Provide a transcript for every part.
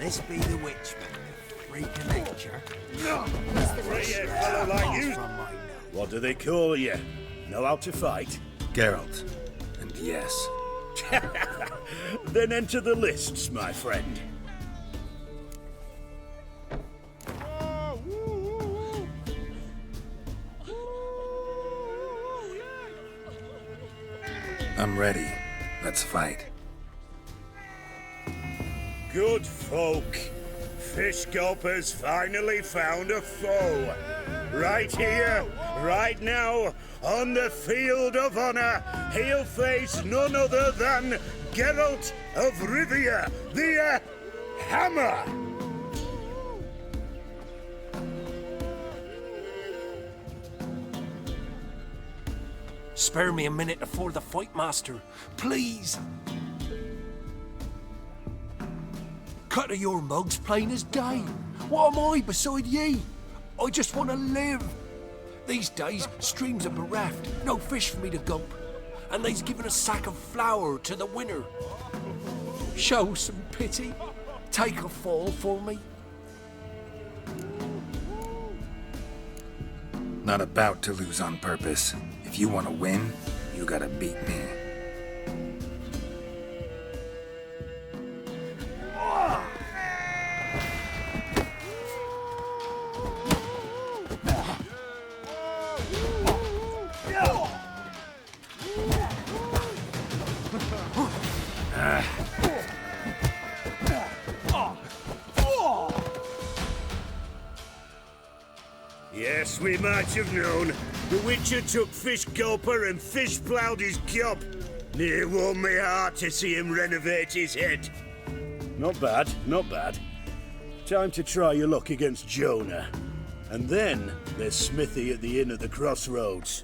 This be the witchman, freak of nature. Free a fellow like you. From my nose. What do they call you? Know how to fight? Geralt. And yes. Then enter the lists, my friend. I'm ready. Let's fight. Good folk. Fish Gulper's finally found a foe. Right here, right now, on the field of honor, he'll face none other than Geralt of Rivia, the Hammer. Spare me a minute before the fight, master. Please. Cut of your mugs plain as day. What am I beside ye? I just want to live. These days, streams are bereft. No fish for me to gulp. And they's given a sack of flour to the winner. Show some pity. Take a fall for me. Not about to lose on purpose. If you want to win, you gotta beat me. Yes, we might have known. The Witcher took Fish Gulper and fish-ploughed his gob. Near warmed me heart to see him renovate his head. Not bad, not bad. Time to try your luck against Jonah. And then there's Smithy at the inn at the crossroads.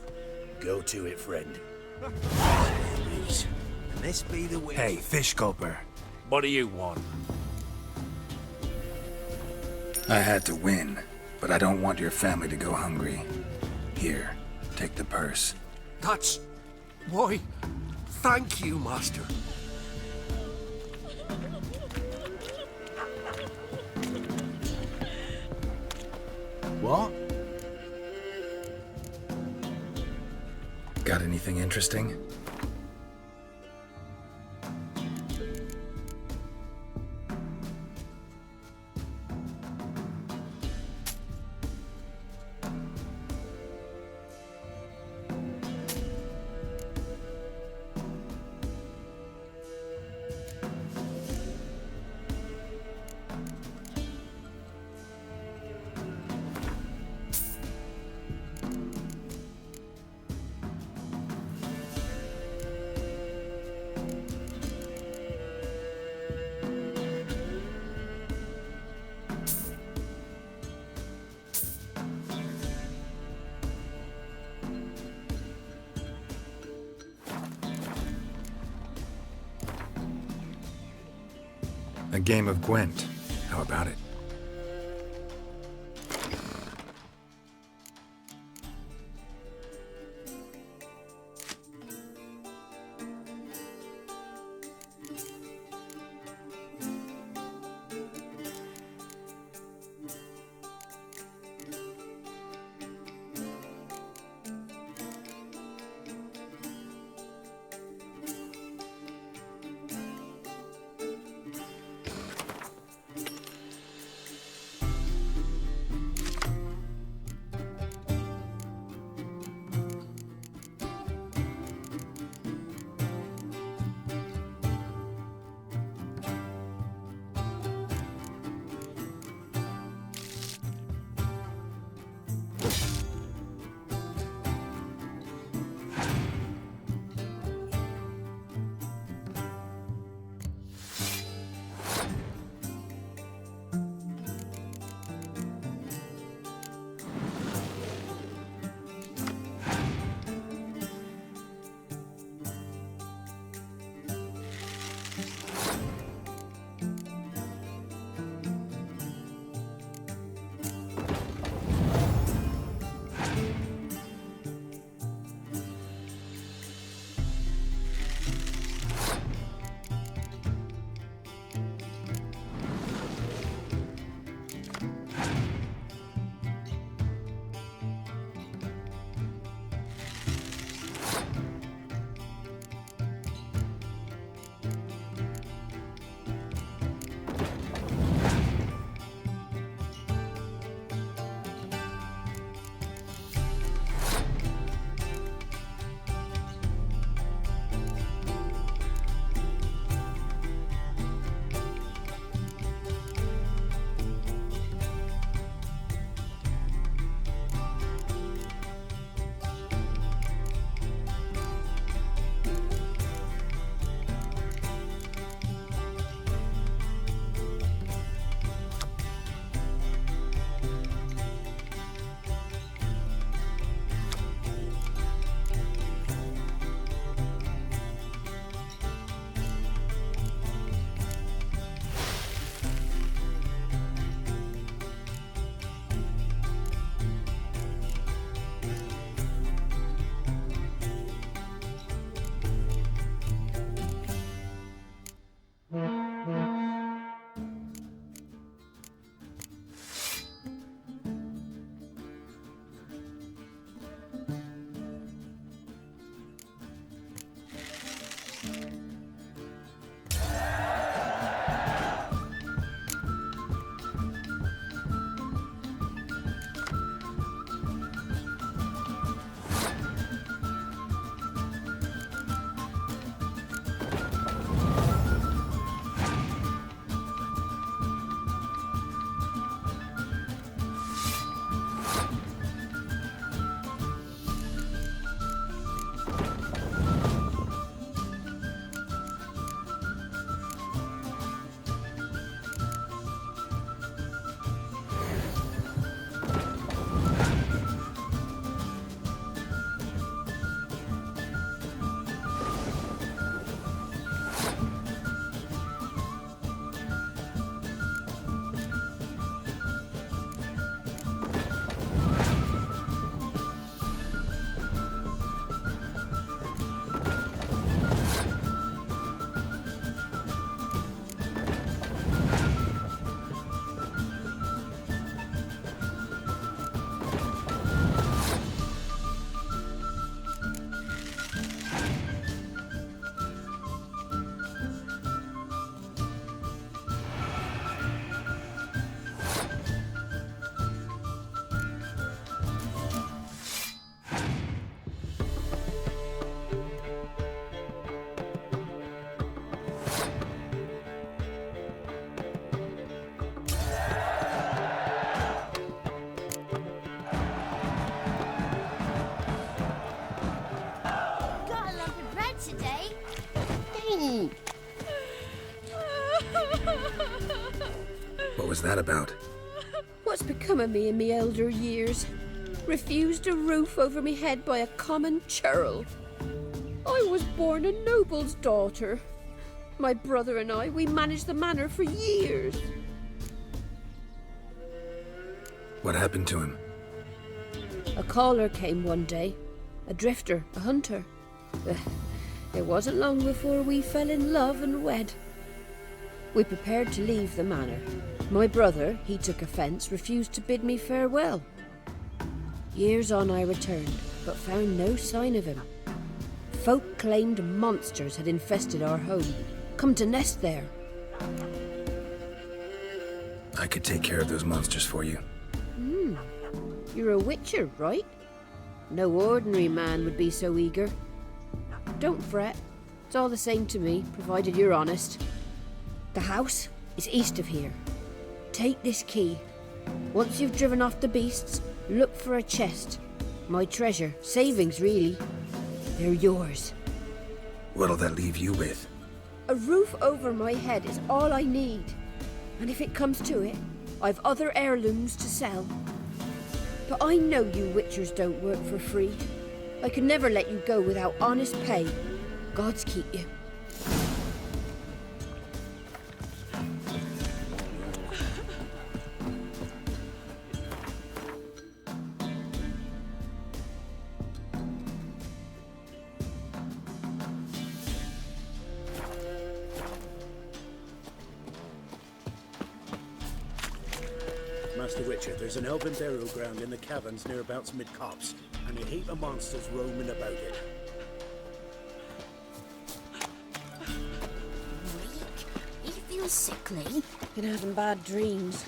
Go to it, friend. And this be the witch. Hey, Fish Gulper. What do you want? I had to win, but I don't want your family to go hungry. Here, take the purse. That's... Why, thank you, master. What? Got anything interesting? A game of Gwent. How about it? was that about? What's become of me in me elder years? Refused a roof over me head by a common churl. I was born a noble's daughter. My brother and I, we managed the manor for years. What happened to him? A caller came one day. A drifter, a hunter. It wasn't long before we fell in love and wed. We prepared to leave the manor. My brother, he took offence, refused to bid me farewell. Years on I returned, but found no sign of him. Folk claimed monsters had infested our home, come to nest there. I could take care of those monsters for you. You're a witcher, right? No ordinary man would be so eager. Don't fret. It's all the same to me, provided you're honest. The house is east of here. Take this key. Once you've driven off the beasts, look for a chest. My treasure, savings really. They're yours. What'll that leave you with? A roof over my head is all I need. And if it comes to it, I've other heirlooms to sell. But I know you witchers don't work for free. I could never let you go without honest pay. Gods keep you. Master Witcher, there's an elven burial ground in the caverns nearabouts mid-copse, and a heap of monsters roaming about it. Weak. You feel sickly. Been having bad dreams.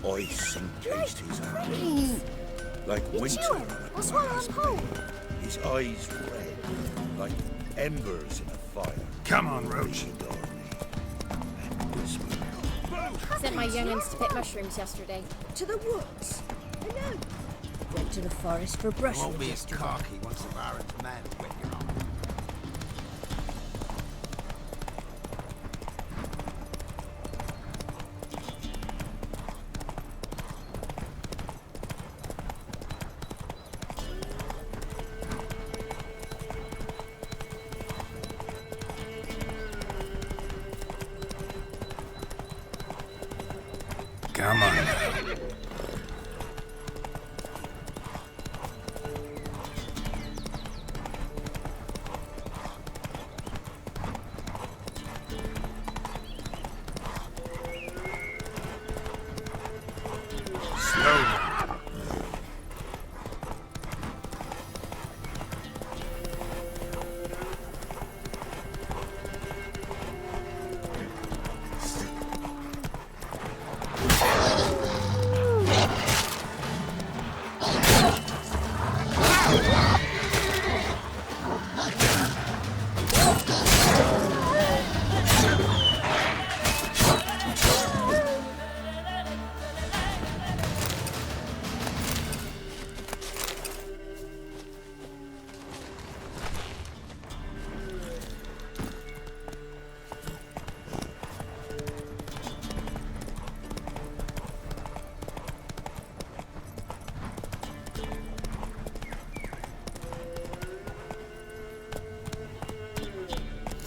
I sing taste his eyes. Like winter on a What's wrong glass on home? pane. His eyes red, like embers in a fire. Come on, Roach. He adore me and whisper. Sent my youngins to pick mushrooms yesterday. To the woods. I know. Went to the forest for brushwood. Won't be as yesterday. cocky once the Baron's man wet your arm. Come on now.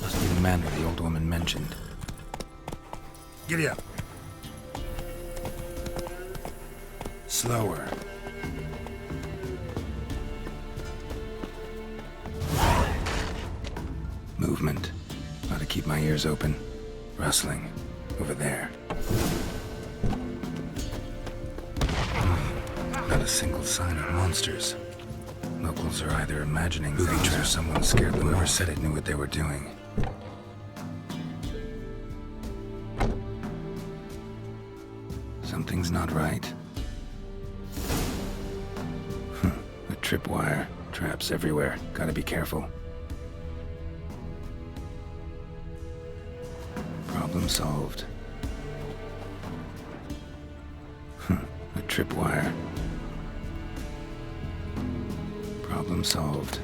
Must be the manor the old woman mentioned. Giddy up. Slower. Movement. Ought to keep my ears open. Rustling. Over there. Not a single sign of monsters. Locals are either imagining things or someone scared them. Whoever said it knew what they were doing. Something's not right. A tripwire. Traps everywhere. Gotta be careful. Problem solved. A tripwire. Problem solved.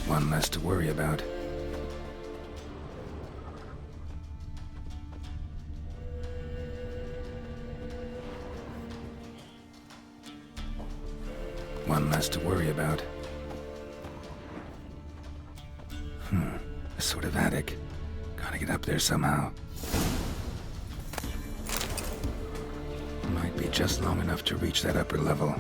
One less to worry about. One less to worry about. A sort of attic. Gotta get up there somehow. Might be just long enough to reach that upper level.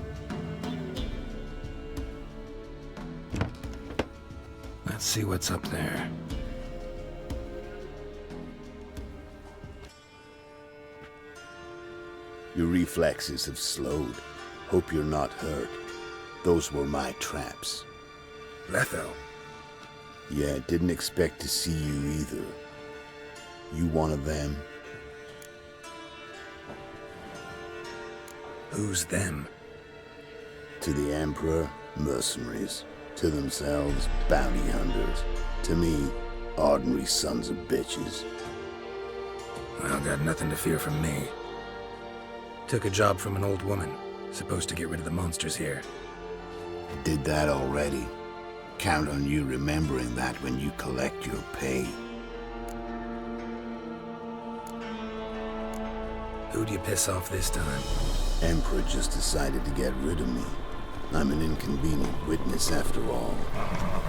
Let's see what's up there. Your reflexes have slowed. Hope you're not hurt. Those were my traps. Letho. Yeah, didn't expect to see you either. You one of them? Who's them? To the Emperor, mercenaries. To themselves, bounty hunters. To me, ordinary sons of bitches. Well, got nothing to fear from me. Took a job from an old woman. Supposed to get rid of the monsters here. Did that already. Count on you remembering that when you collect your pay. Who'd you piss off this time? Emperor just decided to get rid of me. I'm an inconvenient witness after all.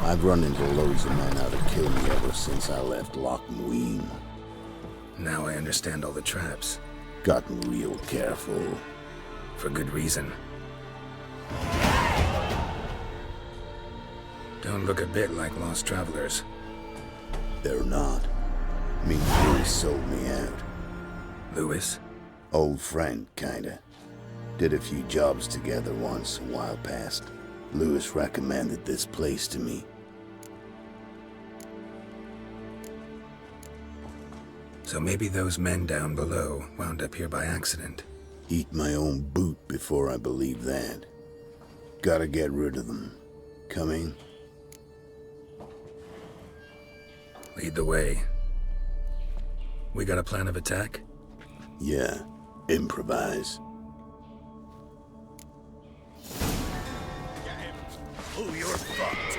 I've run into loads of men out to kill me ever since I left Loch Muin. Now I understand all the traps. Gotten real careful. For good reason. Don't look a bit like lost travelers. They're not. Me and Louis sold me out. Louis? Old friend, kinda. Did a few jobs together once, a while past. Louis recommended this place to me. So maybe those men down below wound up here by accident. Eat my own boot before I believe that. Gotta get rid of them. Coming? Lead the way. We got a plan of attack? Yeah, improvise. Oh, you're fucked.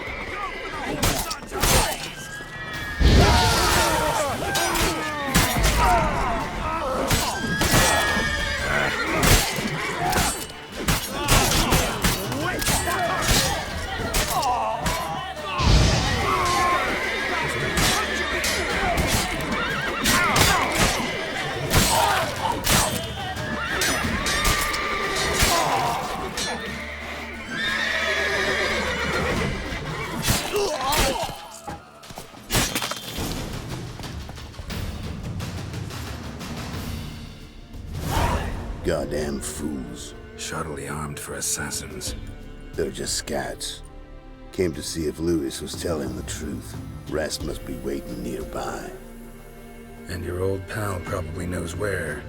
Goddamn fools. Shoddily armed for assassins. They're just scouts. Came to see if Louis was telling the truth. Rest must be waiting nearby. And your old pal probably knows where.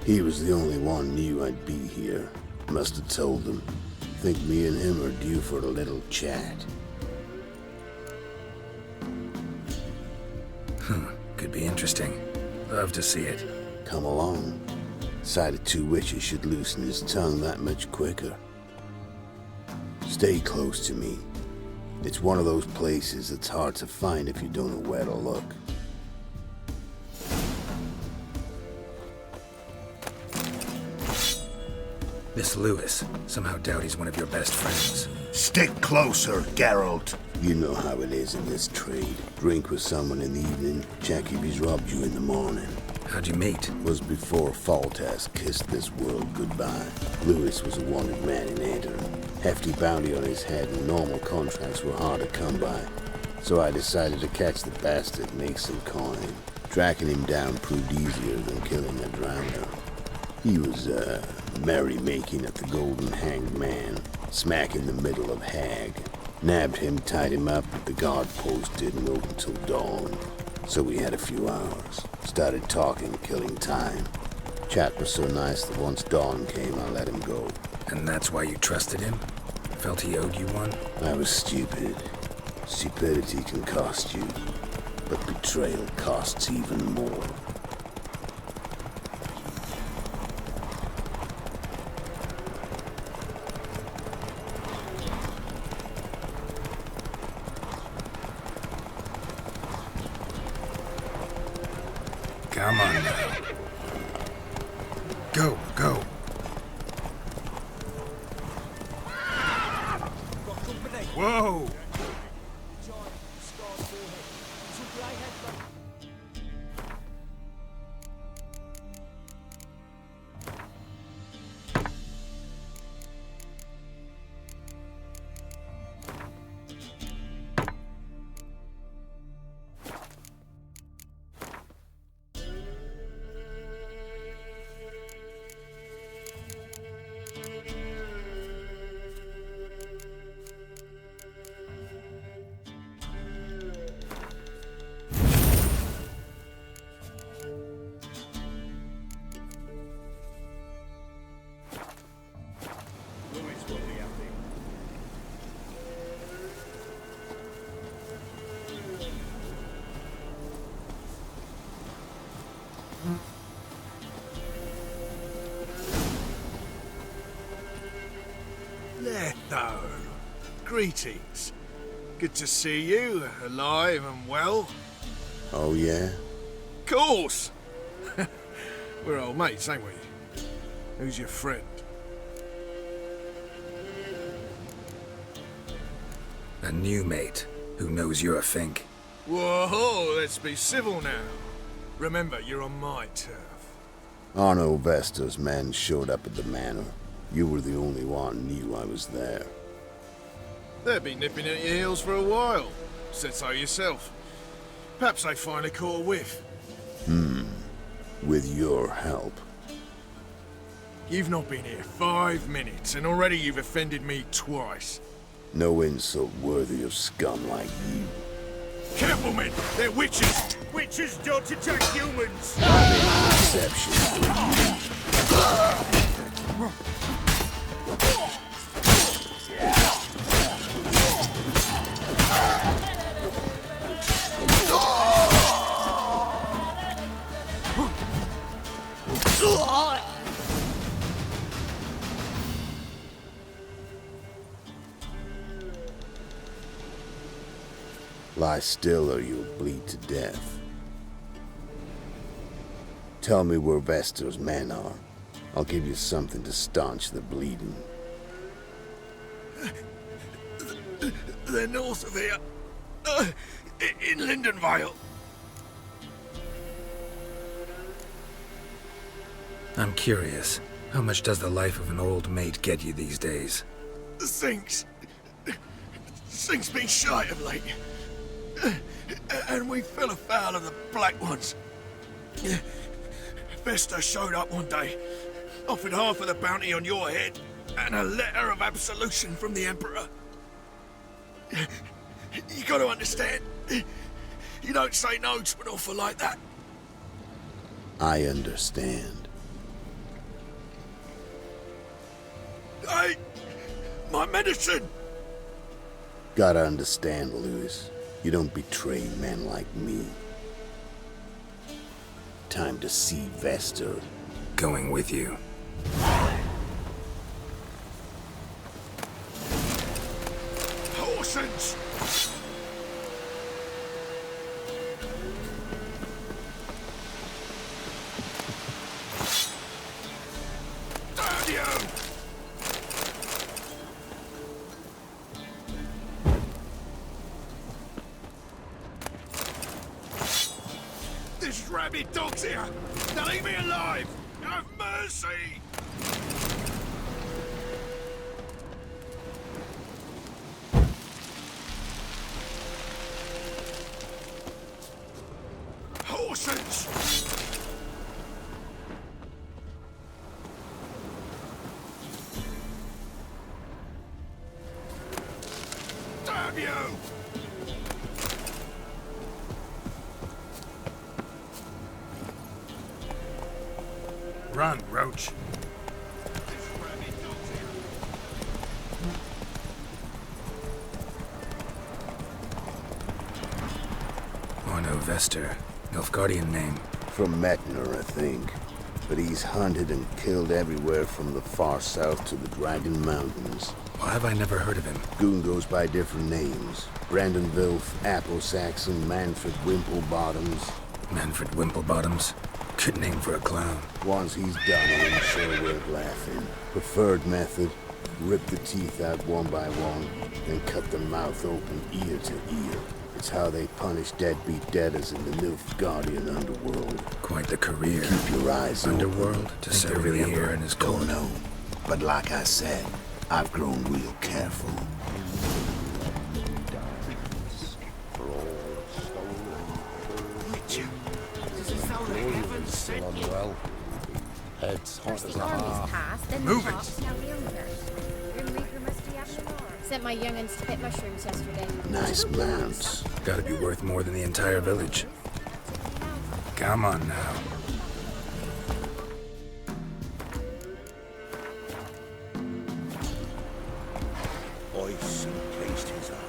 He was the only one knew I'd be here. Must have told them. Think me and him are due for a little chat. Could be interesting. Love to see it. Come along. Sight of two witches should loosen his tongue that much quicker. Stay close to me. It's one of those places that's hard to find if you don't know where to look. This Louis, somehow doubt he's one of your best friends. Stick closer, Geralt. You know how it is in this trade. Drink with someone in the evening, check if he's robbed you in the morning. How'd you meet? Was before Faltas kissed this world goodbye. Louis was a wanted man in Aedirn. Hefty bounty on his head and normal contracts were hard to come by. So I decided to catch the bastard and make some coin. Tracking him down proved easier than killing a drowner. He was, merrymaking at the Golden Hanged Man, smack in the middle of Hag. Nabbed him, tied him up, but the guard post didn't open till dawn. So we had a few hours. Started talking, killing time. Chat was so nice that once dawn came, I let him go. And that's why you trusted him? Felt he owed you one? I was stupid. Stupidity can cost you, but betrayal costs even more. Come on now. Go, go. Whoa! Letho, greetings. Good to see you, alive and well. Oh, yeah? Course! We're old mates, ain't we? Who's your friend? A new mate who knows you're a Fink. Whoa, let's be civil now. Remember, you're on my turf. Arno Vestor's men showed up at the manor. You were the only one knew I was there. They've been nipping at your heels for a while. Said so yourself. Perhaps they finally caught a whiff. With your help. You've not been here 5 minutes, and already you've offended me twice. No insult worthy of scum like you. Careful, men! They're witches! Witches don't attack humans! Deception for you. Lie still or you'll bleed to death. Tell me where Vestor's men are. I'll give you something to staunch the bleeding. They're north of here. In Lindenvale. I'm curious. How much does the life of an old mate get you these days? Sinks been shy of late. And we fell afoul of the Black Ones. Vesta showed up one day, offered half of the bounty on your head, and a letter of absolution from the Emperor. You gotta understand, you don't say no to an offer like that. I understand. Hey, my medicine! Gotta understand, Lewis. You don't betray men like me. Time to see Vestor. Going with you. Horsens! Damn you! This rabid dog's here! Now leave me alive! Have mercy! Horses! Damn you! Run, Roach. Orno Vester. Nilfgaardian name. From Mechner, I think. But he's hunted and killed everywhere from the far south to the Dragon Mountains. Why have I never heard of him? Goon goes by different names. Brandon Wilf, Apple Saxon, Manfred Wimplebottoms. Manfred Wimplebottoms? Good name for a clown. Once he's done, I'm sure worth laughing. Preferred method, rip the teeth out one by one, then cut the mouth open ear to ear. It's how they punish deadbeat debtors in the Nilfgaardian underworld. Quite the career. Keep your eyes open. Underworld to serve the Emperor in his court. Don't know. But like I said, I've grown real careful. Heads hot First as the a army's hart. passed, then Move the it. cops, now the Umbers. Grim Reaper must be having more. Sent my young'uns to pick mushrooms yesterday. Nice mounts. Gotta be worth more than the entire village. Come on now. Ice encased his armor.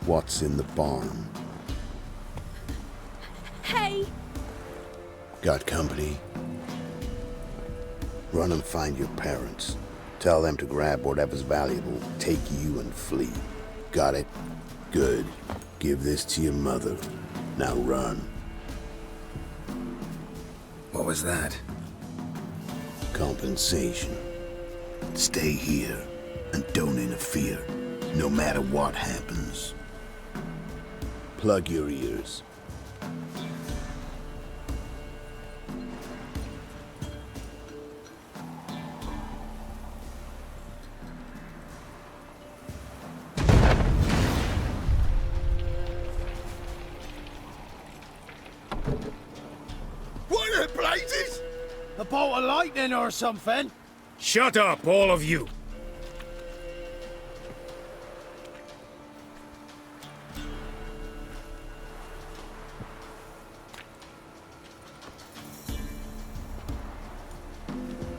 What's in the barn? Hey! Got company? Run and find your parents. Tell them to grab whatever's valuable, take you and flee. Got it? Good. Give this to your mother. Now run. What was that? Compensation. Stay here and don't interfere, no matter what happens. Plug your ears. What the blazes? A bolt of lightning or something? Shut up, all of you!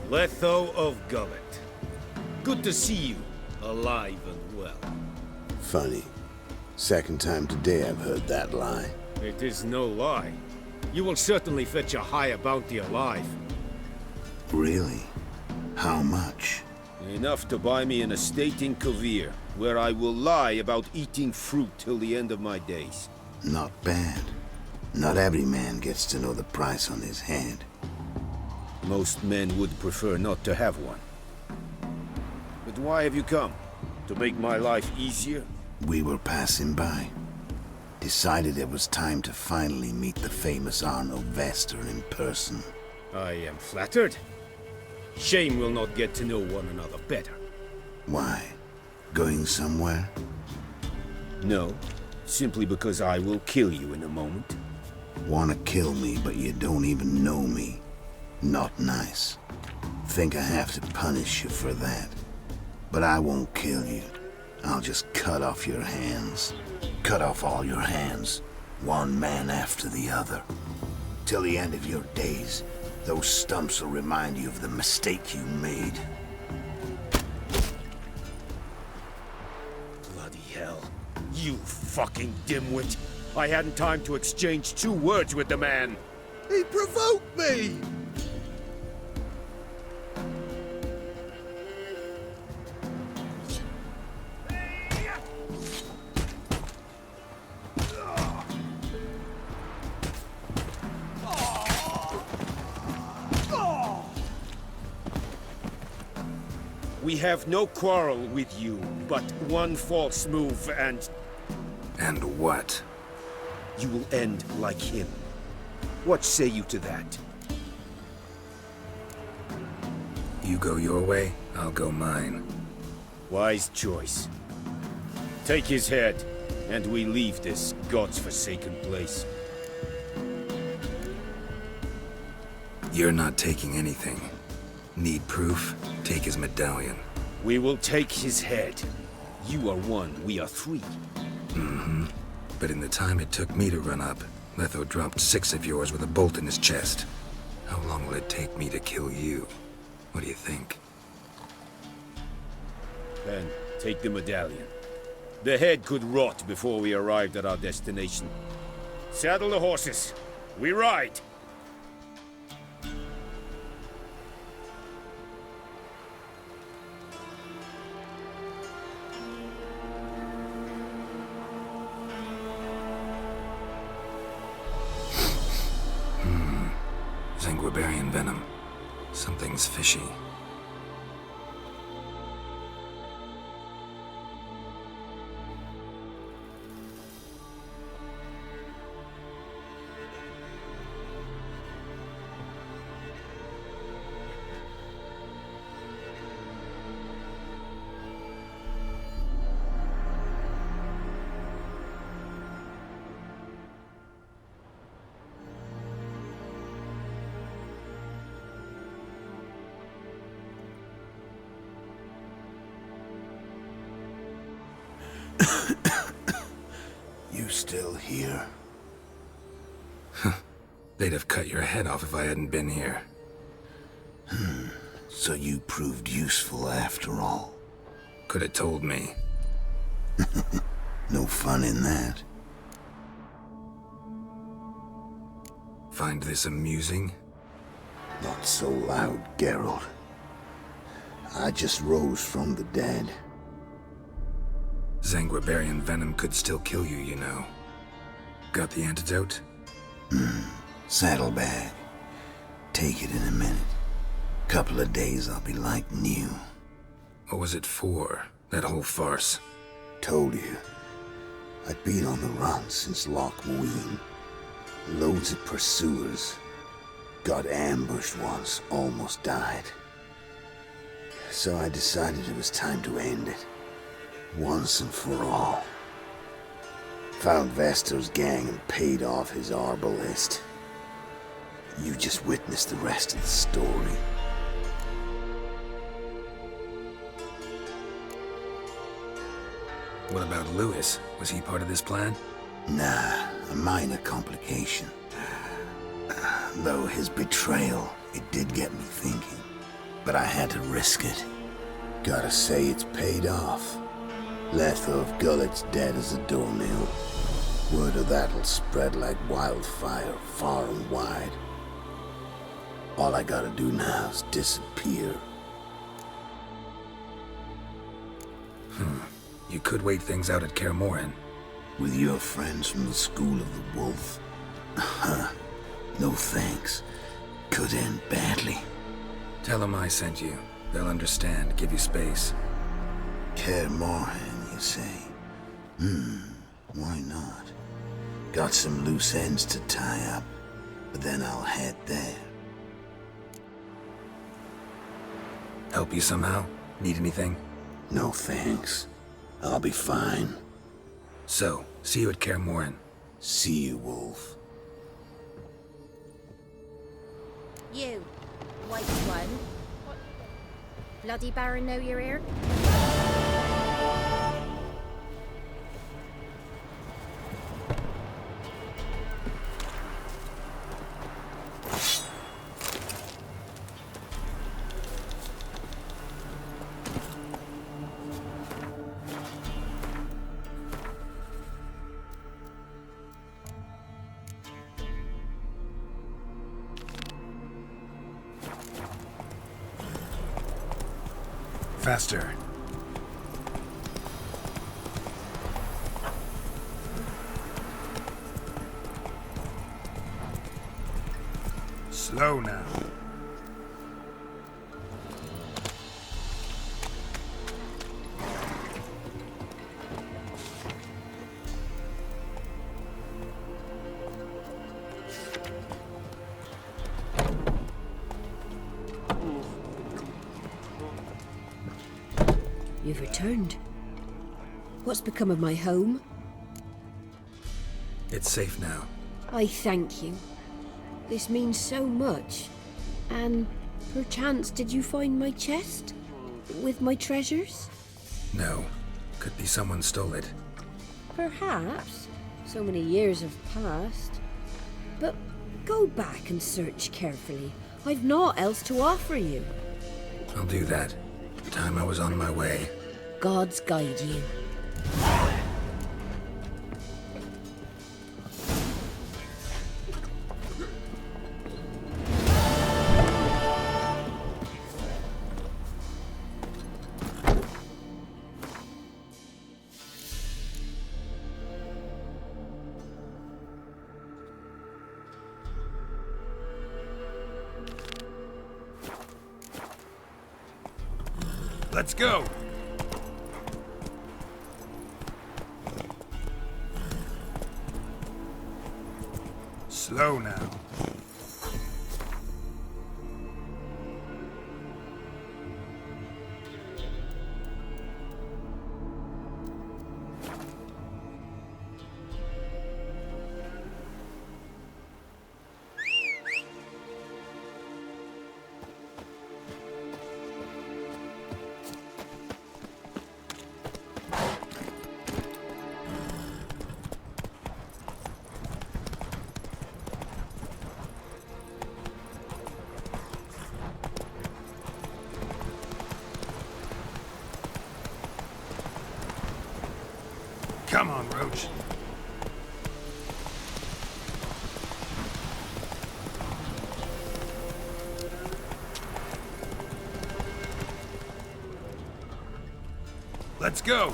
Letho of Gullet. Good to see you, alive and well. Funny. Second time today I've heard that lie. It is no lie. You will certainly fetch a higher bounty alive. Really? How much? Enough to buy me an estate in Kovir, where I will lie about eating fruit till the end of my days. Not bad. Not every man gets to know the price on his head. Most men would prefer not to have one. But why have you come? To make my life easier? We were passing by. Decided it was time to finally meet the famous Arno Vester in person. I am flattered. Shame we'll not get to know one another better. Why? Going somewhere? No, simply because I will kill you in a moment. Wanna kill me, but you don't even know me. Not nice. Think I have to punish you for that. But I won't kill you. I'll just cut off your hands. Cut off all your hands, one man after the other. Till the end of your days, those stumps will remind you of the mistake you made. Bloody hell. You fucking dimwit. I hadn't time to exchange 2 words with the man. He provoked me! We have no quarrel with you, but one false move and And what? you will end like him. What say you to that? You go your way, I'll go mine. Wise choice. Take his head, and we leave this god's-forsaken place. You're not taking anything. Need proof? Take his medallion. We will take his head. You are one, we are three. Mm-hmm. But in the time it took me to run up, Letho dropped 6 of yours with a bolt in his chest. How long will it take me to kill you? What do you think? Then, take the medallion. The head could rot before we arrived at our destination. Saddle the horses. We ride! Zanguibarian venom. Something's fishy. You still here? They'd have cut your head off if I hadn't been here. So you proved useful after all. Could have told me. No fun in that. Find this amusing? Not so loud, Geralt. I just rose from the dead. Zanguibarian venom could still kill you, you know. Got the antidote? Saddlebag. Take it in a minute. Couple of days I'll be like new. What was it for, that whole farce? Told you. I'd been on the run since Loch Muin. Loads of pursuers. Got ambushed once, almost died. So I decided it was time to end it. Once and for all. Found Vestor's gang and paid off his arbalist. You just witnessed the rest of the story. What about Lewis? Was he part of this plan? Nah, a minor complication. Though his betrayal, it did get me thinking. But I had to risk it. Gotta say it's paid off. Letho of Gullet's dead as a doornail. Word of that'll spread like wildfire far and wide. All I gotta do now is disappear. You could wait things out at Kaer Morhen. With your friends from the School of the Wolf? No thanks. Could end badly. Tell them I sent you. They'll understand, give you space. Kaer Morhen, you say? Why not? Got some loose ends to tie up, but then I'll head there. Help you somehow? Need anything? No thanks. I'll be fine. So, see you at Kaer Morhen. See you, Wolf. You, white one. Bloody Baron know you're here? Faster. Slow now. You've returned. What's become of my home? It's safe now. I thank you. This means so much. And perchance did you find my chest? with my treasures? No. Could be someone stole it. Perhaps. So many years have passed. But go back and search carefully. I've naught else to offer you. I'll do that. The time I was on my way. God's guide you. Let's go! Slow now. Come on, Roach. Let's go.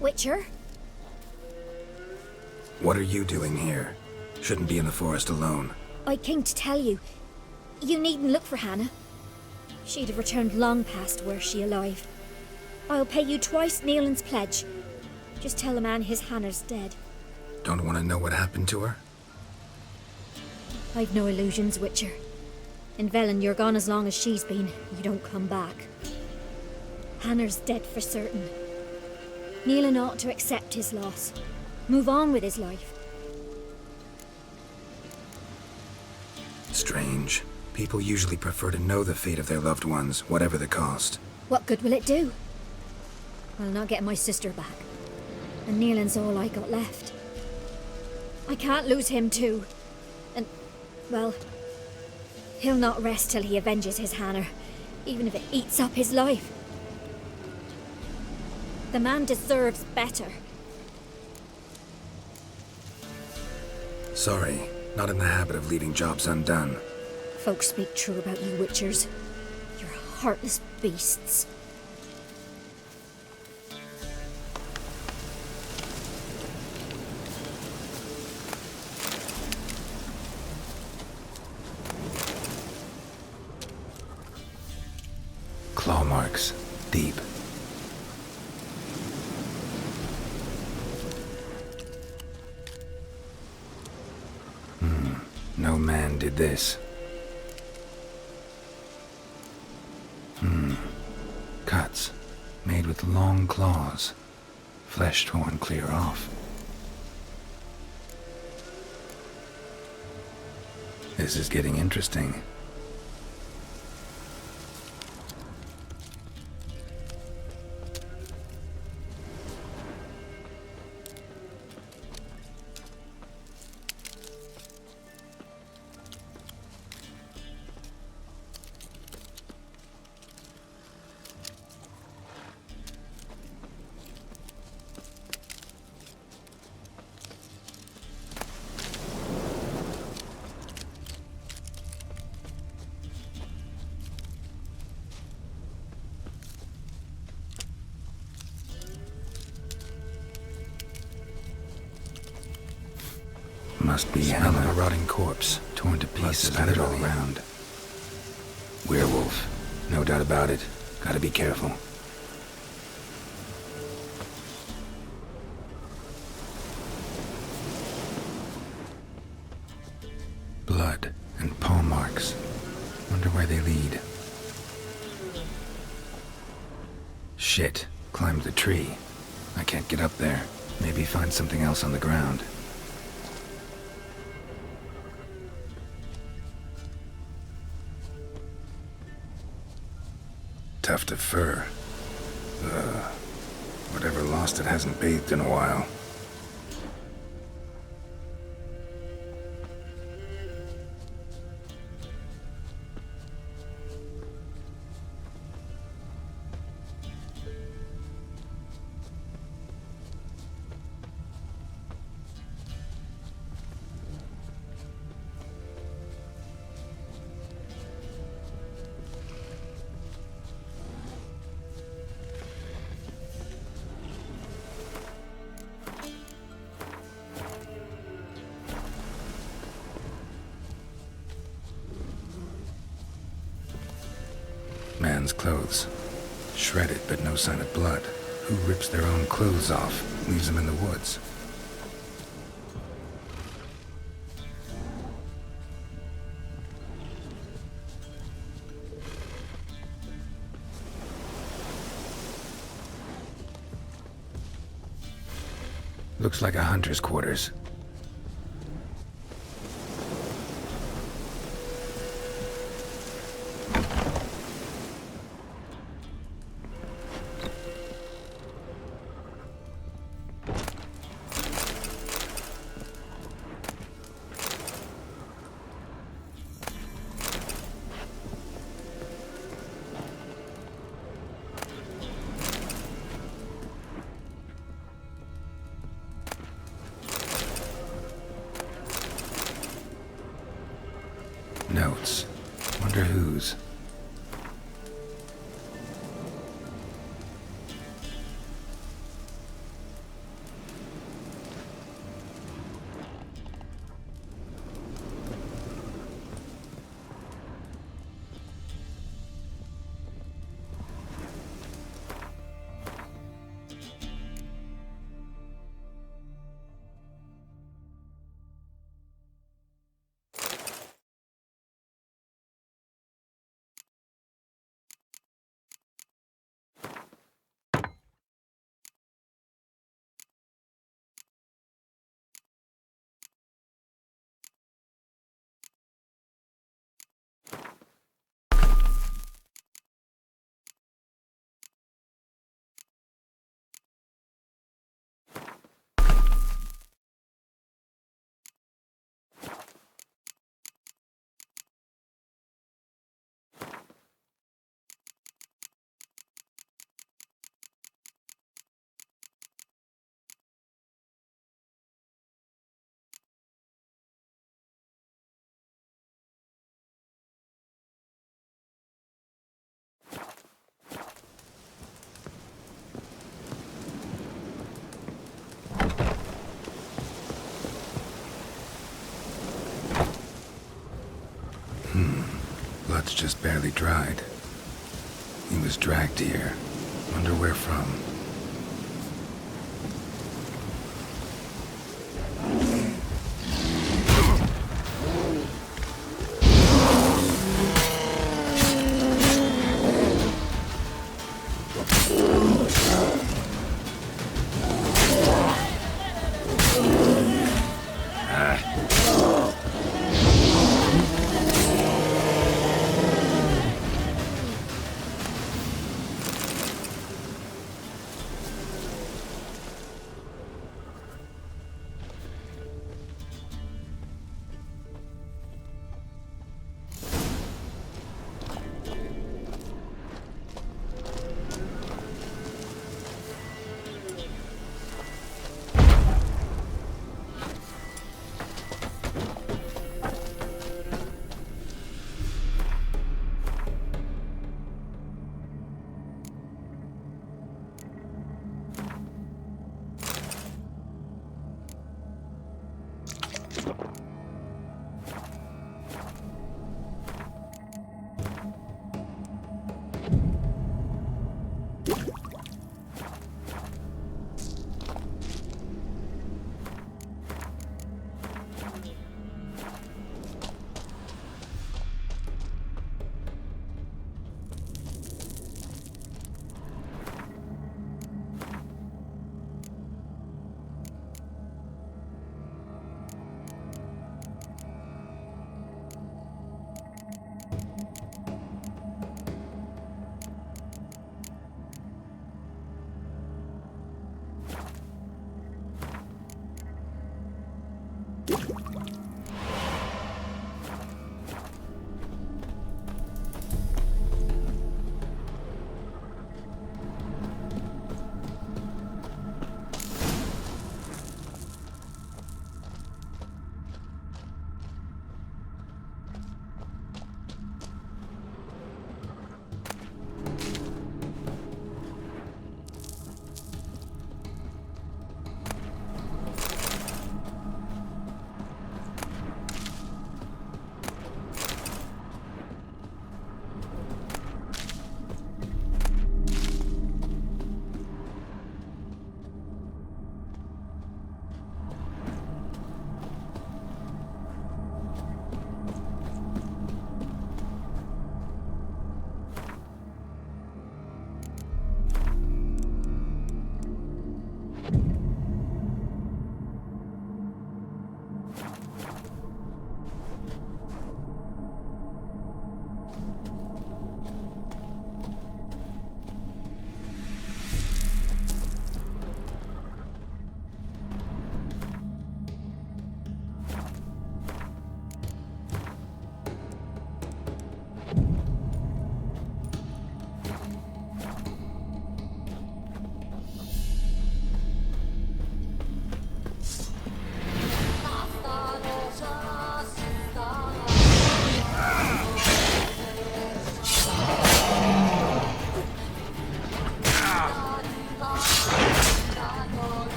Witcher? What are you doing here? Shouldn't be in the forest alone. I came to tell you. You needn't look for Hannah. She'd have returned long past were she alive. I'll pay you twice Nealon's pledge. Just tell the man his Hannah's dead. Don't want to know what happened to her? I've no illusions, Witcher. In Velen, you're gone as long as she's been. You don't come back. Hannah's dead for certain. Nealon ought to accept his loss. Move on with his life. Strange. People usually prefer to know the fate of their loved ones, whatever the cost. What good will it do? I'll not get my sister back. And Nealon's all I got left. I can't lose him too. And, well, he'll not rest till he avenges his Hannah, even if it eats up his life. The man deserves better. Sorry, not in the habit of leaving jobs undone. Folks speak true about you, Witchers. You're heartless beasts. Claw marks. Deep. No man did this. Cuts. Made with long claws. Flesh torn clear off. This is getting interesting. Must be smell of a rotting corpse, torn to pieces, spattered all around. Werewolf. No doubt about it. Gotta be careful. Blood and paw marks. Wonder where they lead. Shit. Climbed the tree. I can't get up there. Maybe find something else on the ground. Tuft of fur. Whatever lost it hasn't bathed in a while. Man's clothes. Shredded, but no sign of blood. Who rips their own clothes off, leaves them in the woods? Looks like a hunter's quarters. Notes. Wonder whose. Blood's just barely dried. He was dragged here. Wonder where from.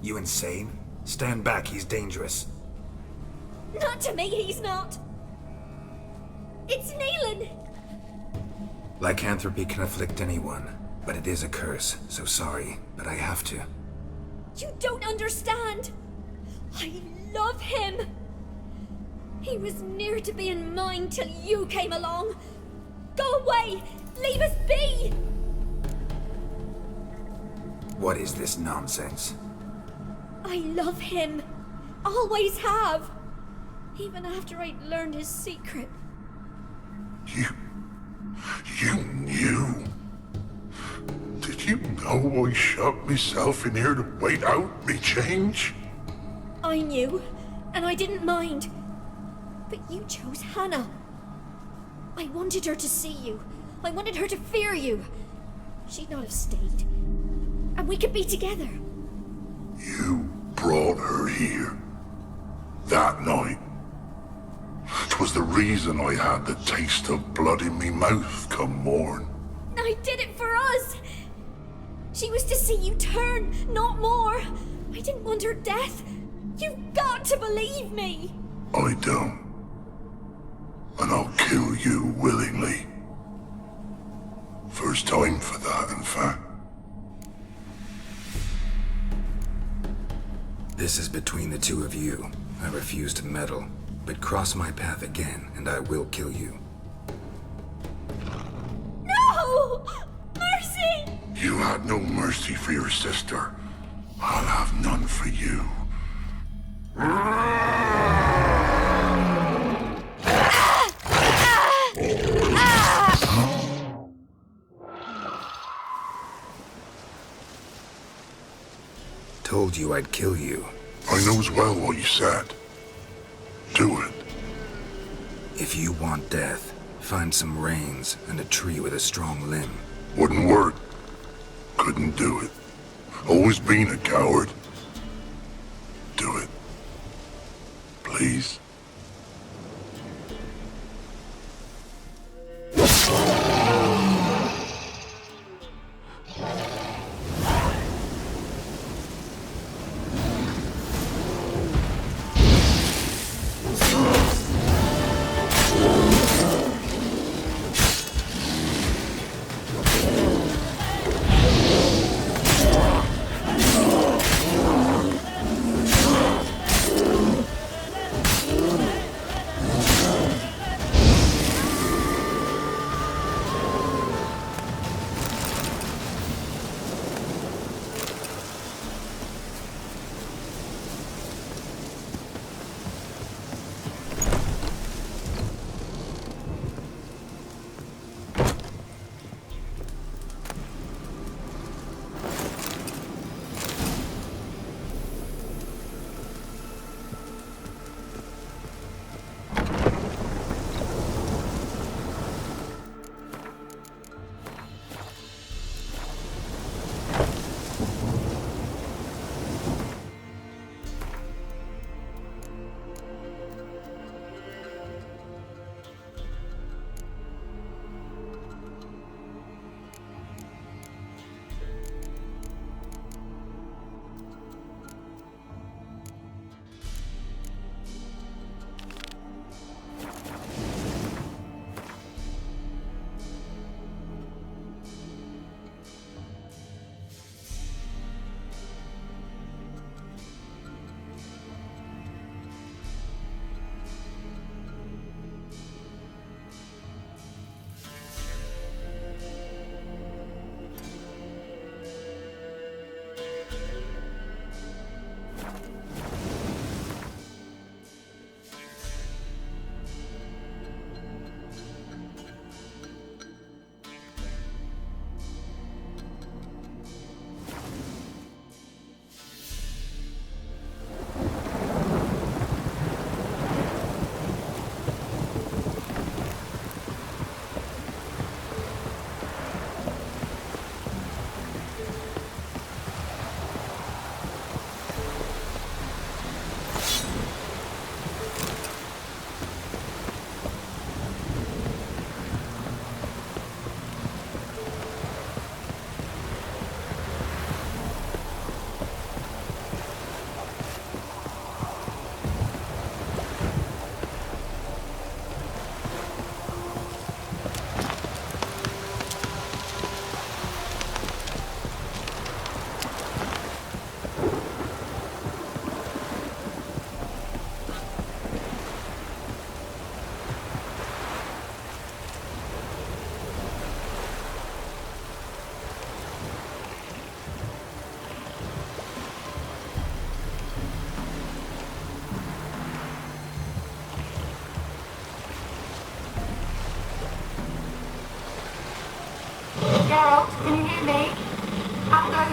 You insane? Stand back, he's dangerous. Not to me, he's not. It's Neelan. Lycanthropy can afflict anyone, but it is a curse, so sorry, but I have to. You don't understand. I love him. He was near to being mine till you came along. Go away! Leave us be! What is this nonsense? I love him. Always have. Even after I'd learned his secret. You knew? Did you know I shut myself in here to wait out me change? I knew, and I didn't mind. But you chose Hannah. I wanted her to see you. I wanted her to fear you. She'd not have stayed. And we could be together. You brought her here. That night. 'Twas the reason I had the taste of blood in me mouth come morn. I did it for us. She was to see you turn, not more. I didn't want her death. You've got to believe me. I don't. And I'll kill you willingly. First time for that, in fact. This is between the two of you. I refuse to meddle, but cross my path again, and I will kill you. No! Mercy! You had no mercy for your sister. I'll have none for you. Told you I'd kill you. I knows well what you said. Do it. If you want death, find some reins and a tree with a strong limb. Wouldn't work. Couldn't do it. Always been a coward. Do it. Please.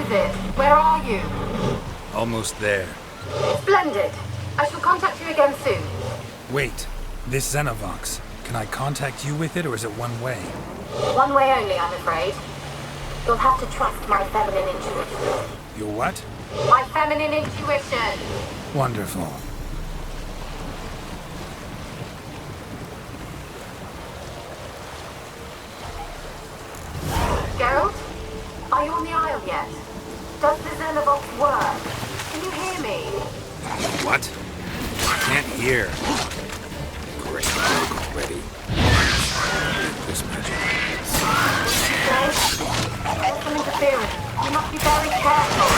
is it? Where are you? Almost there. Splendid. I shall contact you again soon. Wait, this Xenovox. Can I contact you with it, or is it one way? One way only, I'm afraid. You'll have to trust my feminine intuition. Your what? My feminine intuition! Wonderful. Geralt? Are you on the Isle yet? Does the Xenovox work? Can you hear me? What? I can't hear. Great, already. This magic. There's some interference. You must be very careful.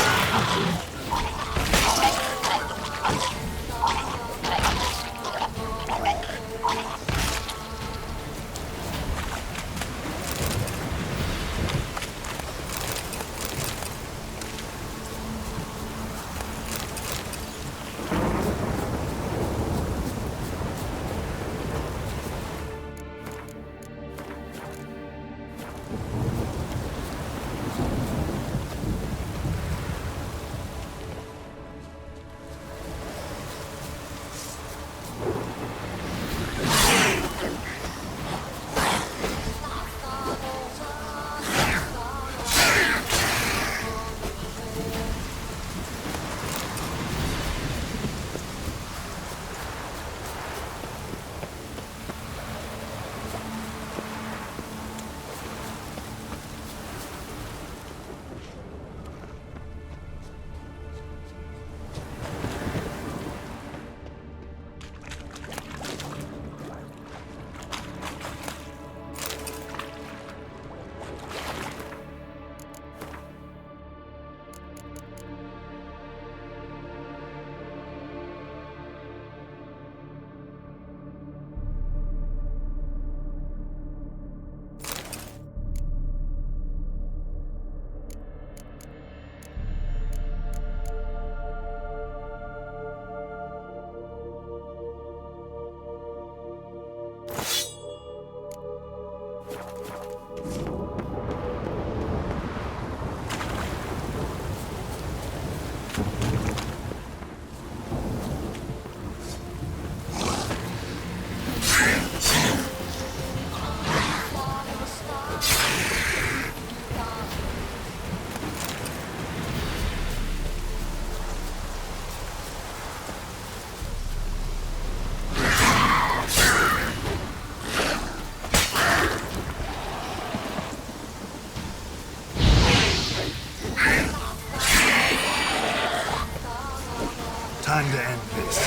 Time to end this.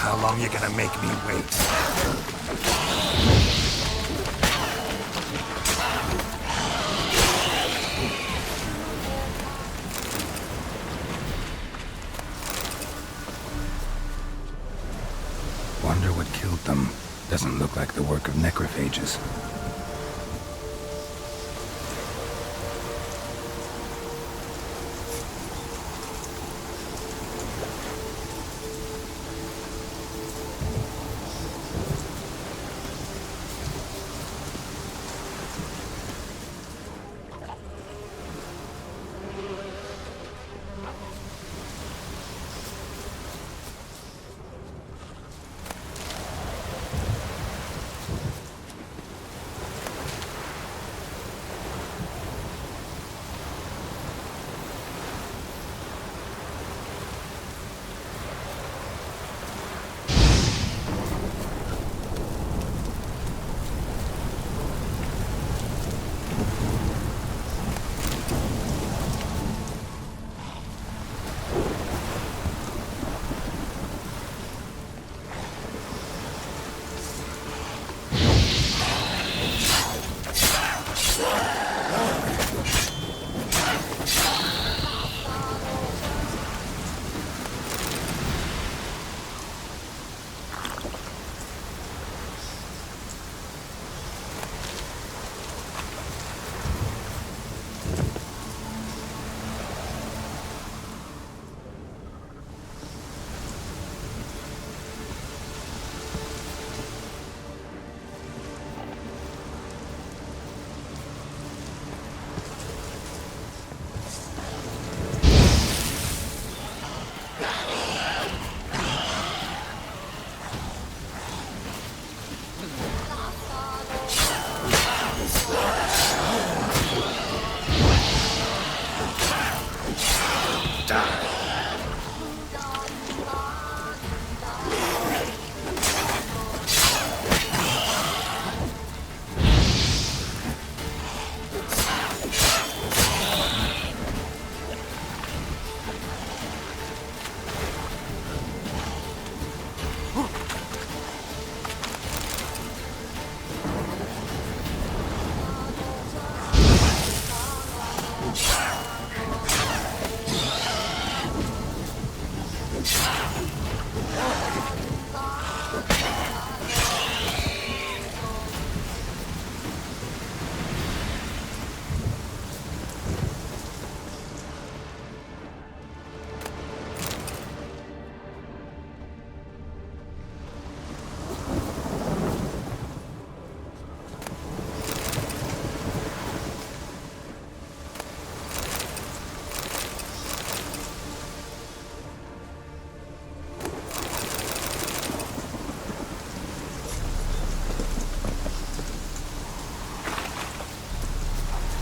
How long you gonna make me wait? Wonder what killed them. Doesn't look like the work of necrophages.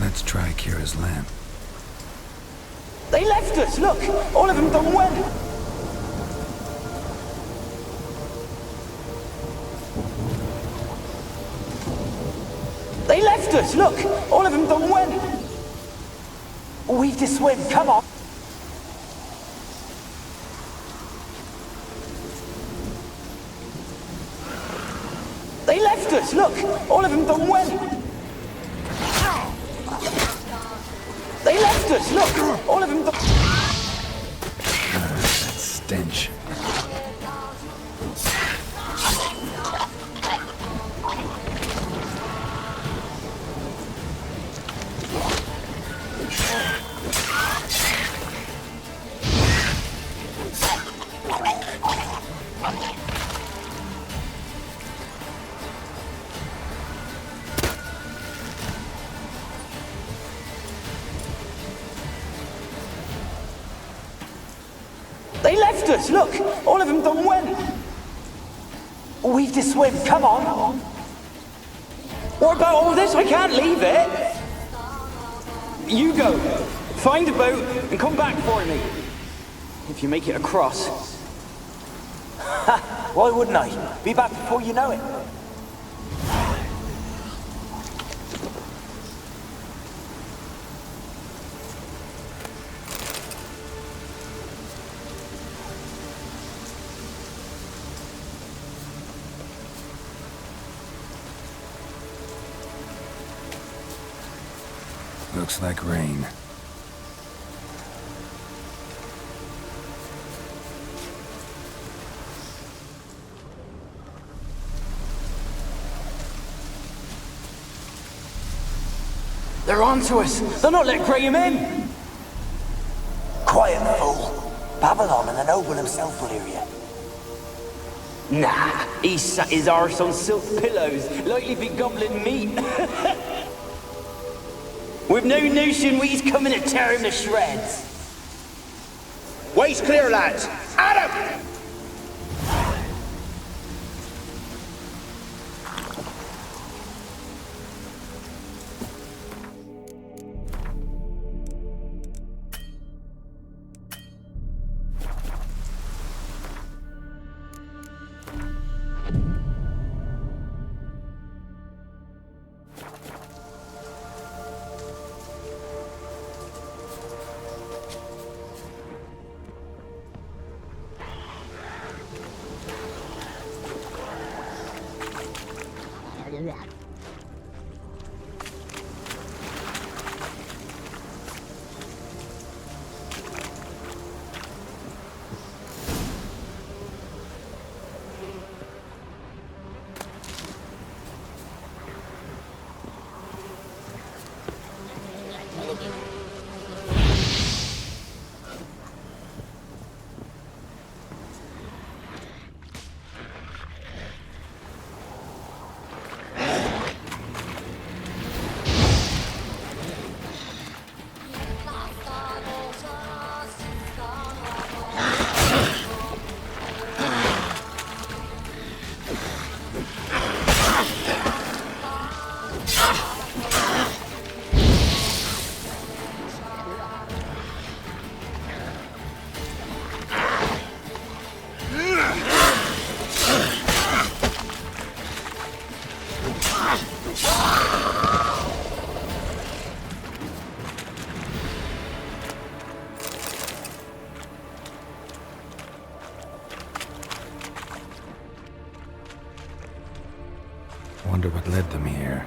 Let's try Kira's lamp. They left us, look! All of them done went! They left us, look! All of them done went! We've to swim, come on! They left us, look! All of them done went! They left us, look! All of them done... That stench. They left us, look! All of them done went! We've to swim, come on! What about all this? I can't leave it! You go, find a boat and come back for me. If you make it across. Ha! Why wouldn't I? Be back before you know it. Looks like rain. They're onto us. They'll not let Graham in. Quiet, fool. Babylon and the noble himself will hear you. Nah, he sat his arse on silk pillows, likely be gobbling meat. With no notion we's coming to tear him to shreds. Waist clear, lads. Adam! Wonder what led them here.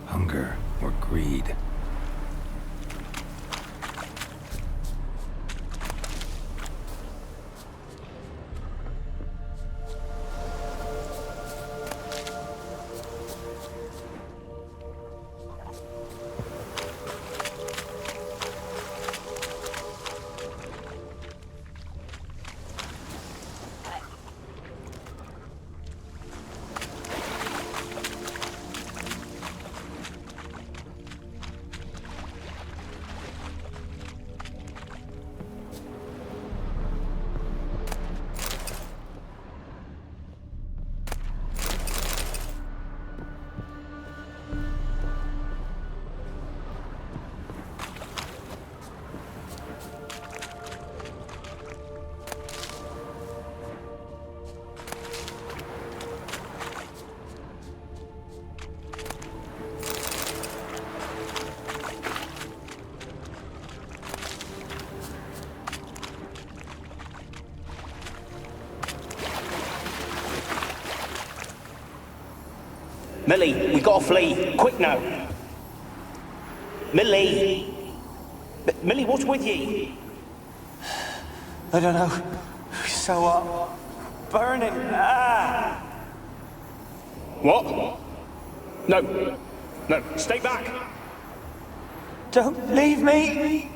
Hunger or greed. Millie, we gotta flee. Quick now. Millie! Millie, what's with ye? I don't know. So burning. Ah! What? No. No, stay back. Don't leave me!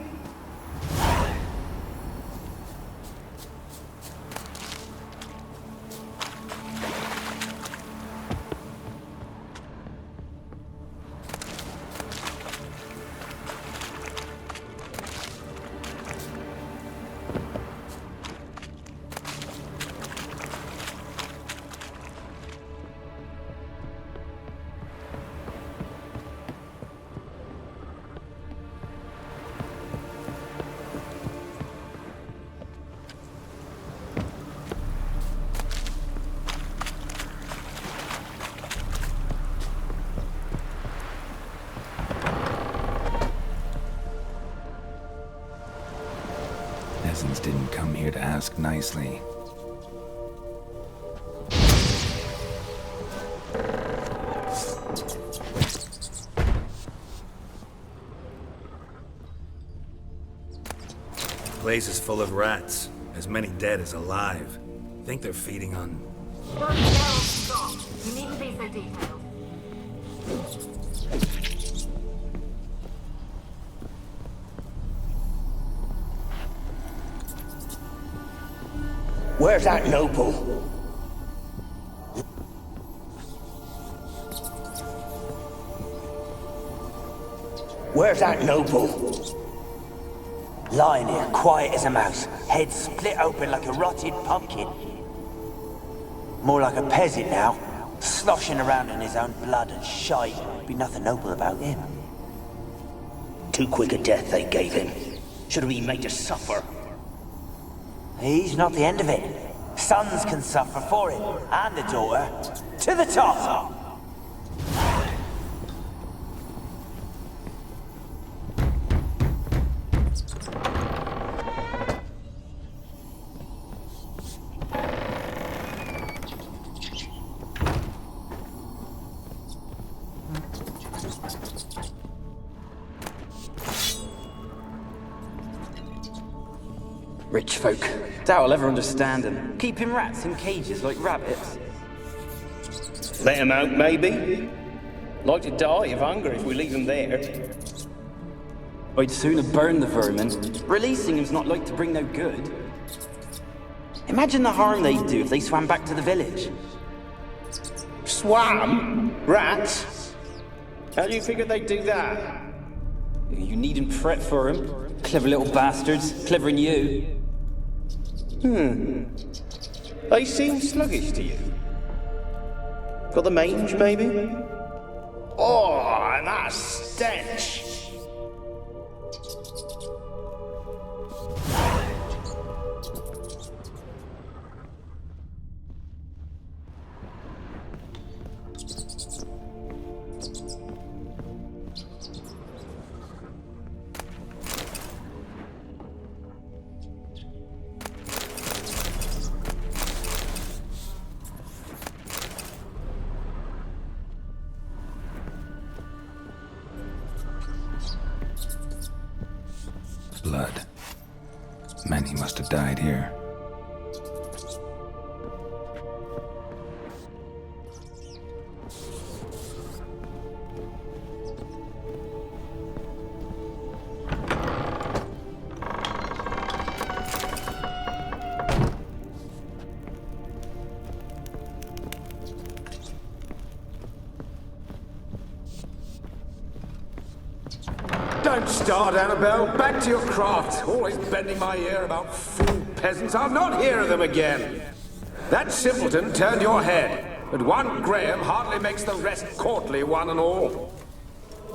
Peasants didn't come here to ask nicely. Place is full of rats. As many dead as alive. Think they're feeding on... Don't yell, stop. You needn't be so detailed. Where's that noble? Where's that noble? Lying here, quiet as a mouse, head split open like a rotted pumpkin. More like a peasant now, sloshing around in his own blood and shite. Be nothing noble about him. Too quick a death they gave him. Should have been made to suffer. He's not the end of it. Sons can suffer for it, and the daughter. To the top! Rich folk. Doubt I'll ever understand them. Keeping rats in cages like rabbits. Let them out, maybe. Like to die of hunger if we leave them there. I'd sooner burn the vermin. Releasing them's not like to bring no good. Imagine the harm they'd do if they swam back to the village. Swam? Rats? How do you figure they'd do that? You needn't fret for them. Clever little bastards. Clever than you. They seem sluggish to you. Got the mange, maybe? Oh, and that stench! Blood. Many must have died here. Don't start, Annabelle. Back to your craft. Always bending my ear about fool peasants. I'll not hear of them again. That simpleton turned your head, but one Graham hardly makes the rest courtly, one and all.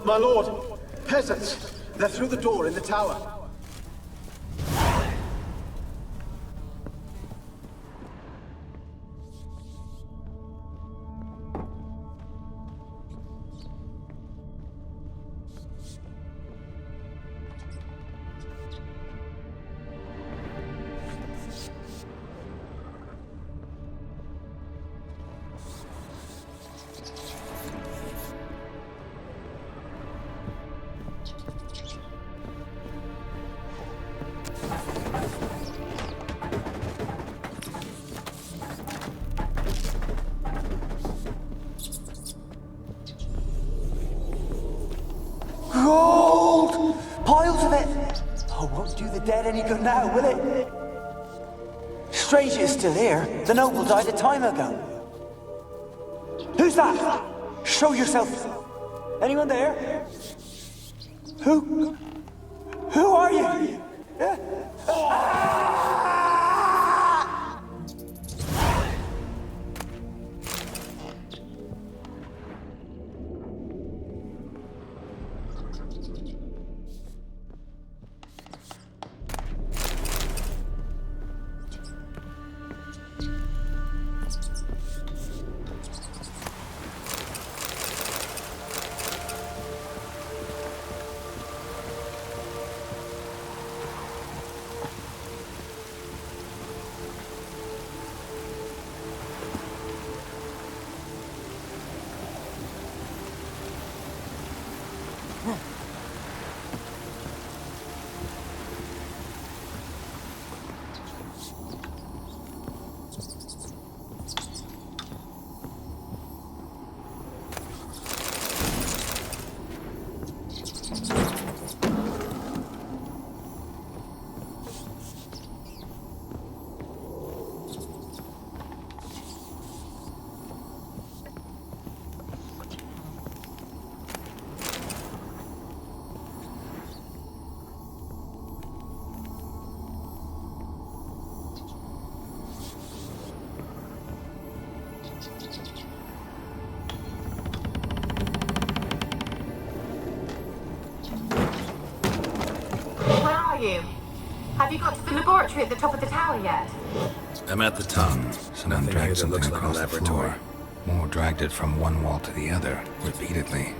My lord, peasants. They're through the door in the tower. do the dead any good now, will it? Strange you're still here. The noble died a time ago. Who's that? Show yourself. Anyone there? Who are you? You? Have you got to the laboratory at the top of the tower yet? I'm at the top. Someone Nothing here dragged that something looks like a across the laboratory. floor. More dragged it from one wall to the other, repeatedly.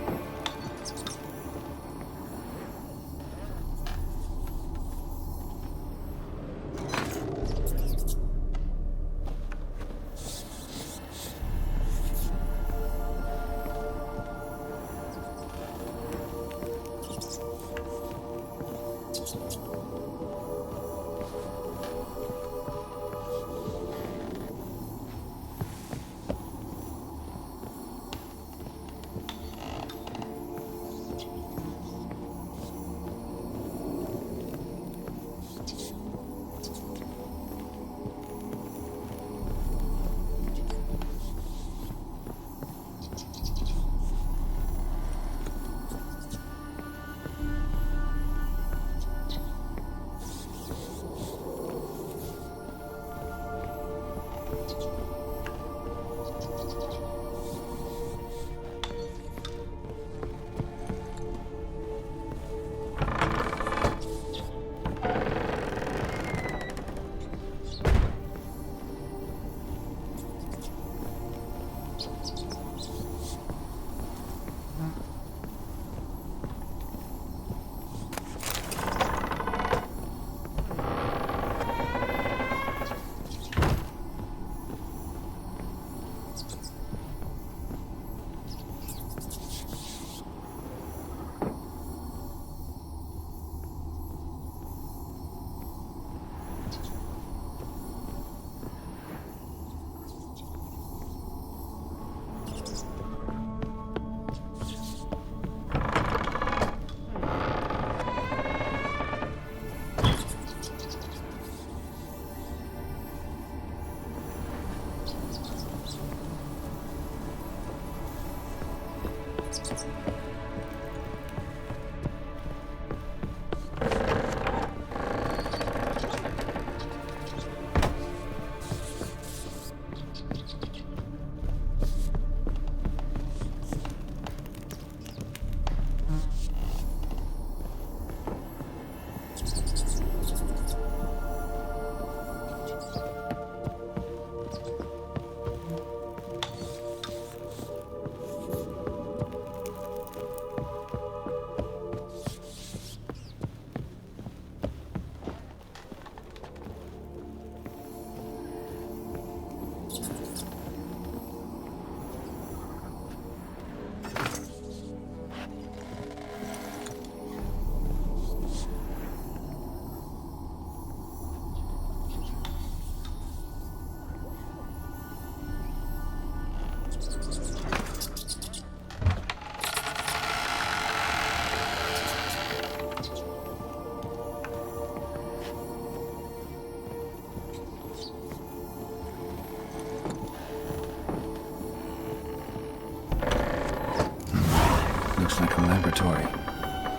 Looks like a laboratory.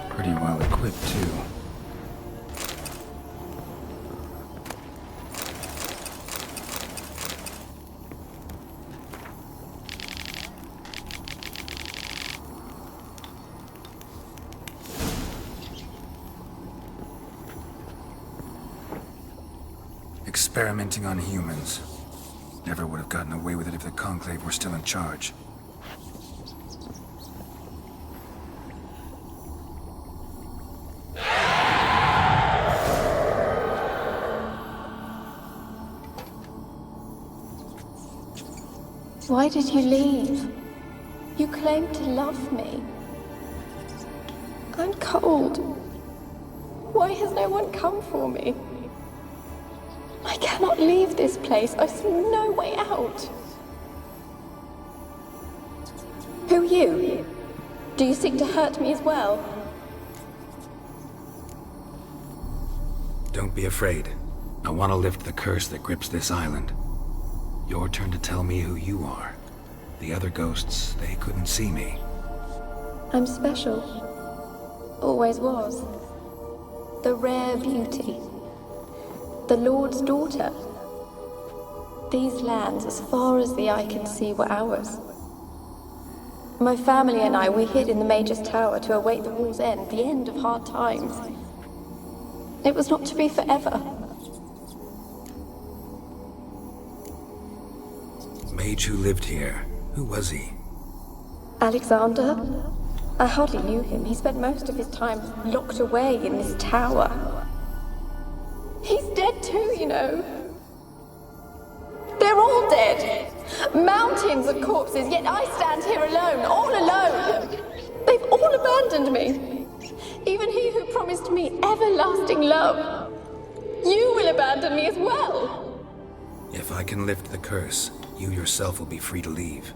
Pretty well equipped, too. Experimenting on humans. Never would have gotten away with it if the Conclave were still in charge. Why did you leave? You claimed to love me. I'm cold. Why has no one come for me? I cannot leave this place. I see no way out. Who are you? Do you seek to hurt me as well? Don't be afraid. I want to lift the curse that grips this island. Your turn to tell me who you are. The other ghosts, they couldn't see me. I'm special. Always was. The rare beauty. The Lord's daughter. These lands, as far as the eye can see, were ours. My family and I, we hid in the Major's Tower to await the war's end, the end of hard times. It was not to be forever. Mage who lived here. Who was he? Alexander? I hardly knew him. He spent most of his time locked away in this tower. He's dead too, you know. They're all dead. Mountains of corpses, yet I stand here alone, all alone. They've all abandoned me. Even he who promised me everlasting love. You will abandon me as well. If I can lift the curse, you yourself will be free to leave.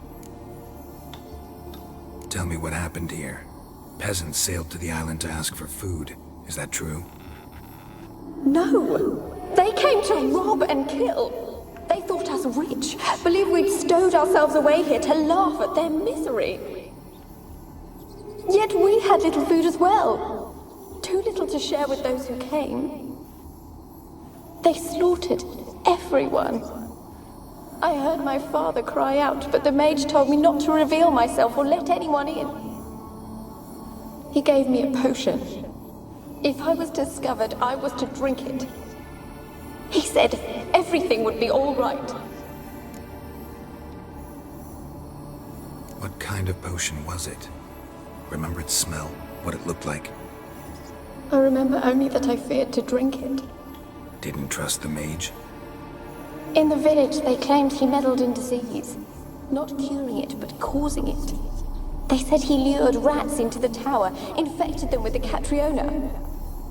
Tell me what happened here. Peasants sailed to the island to ask for food. Is that true? No. They came to rob and kill. They thought us rich, believed we'd stowed ourselves away here to laugh at their misery. Yet we had little food as well. Too little to share with those who came. They slaughtered everyone. I heard my father cry out, but the mage told me not to reveal myself or let anyone in. He gave me a potion. If I was discovered, I was to drink it. He said everything would be all right. What kind of potion was it? Remember its smell? What it looked like? I remember only that I feared to drink it. Didn't trust the mage? In the village, they claimed he meddled in disease. Not curing it, but causing it. They said he lured rats into the tower, infected them with the Catriona.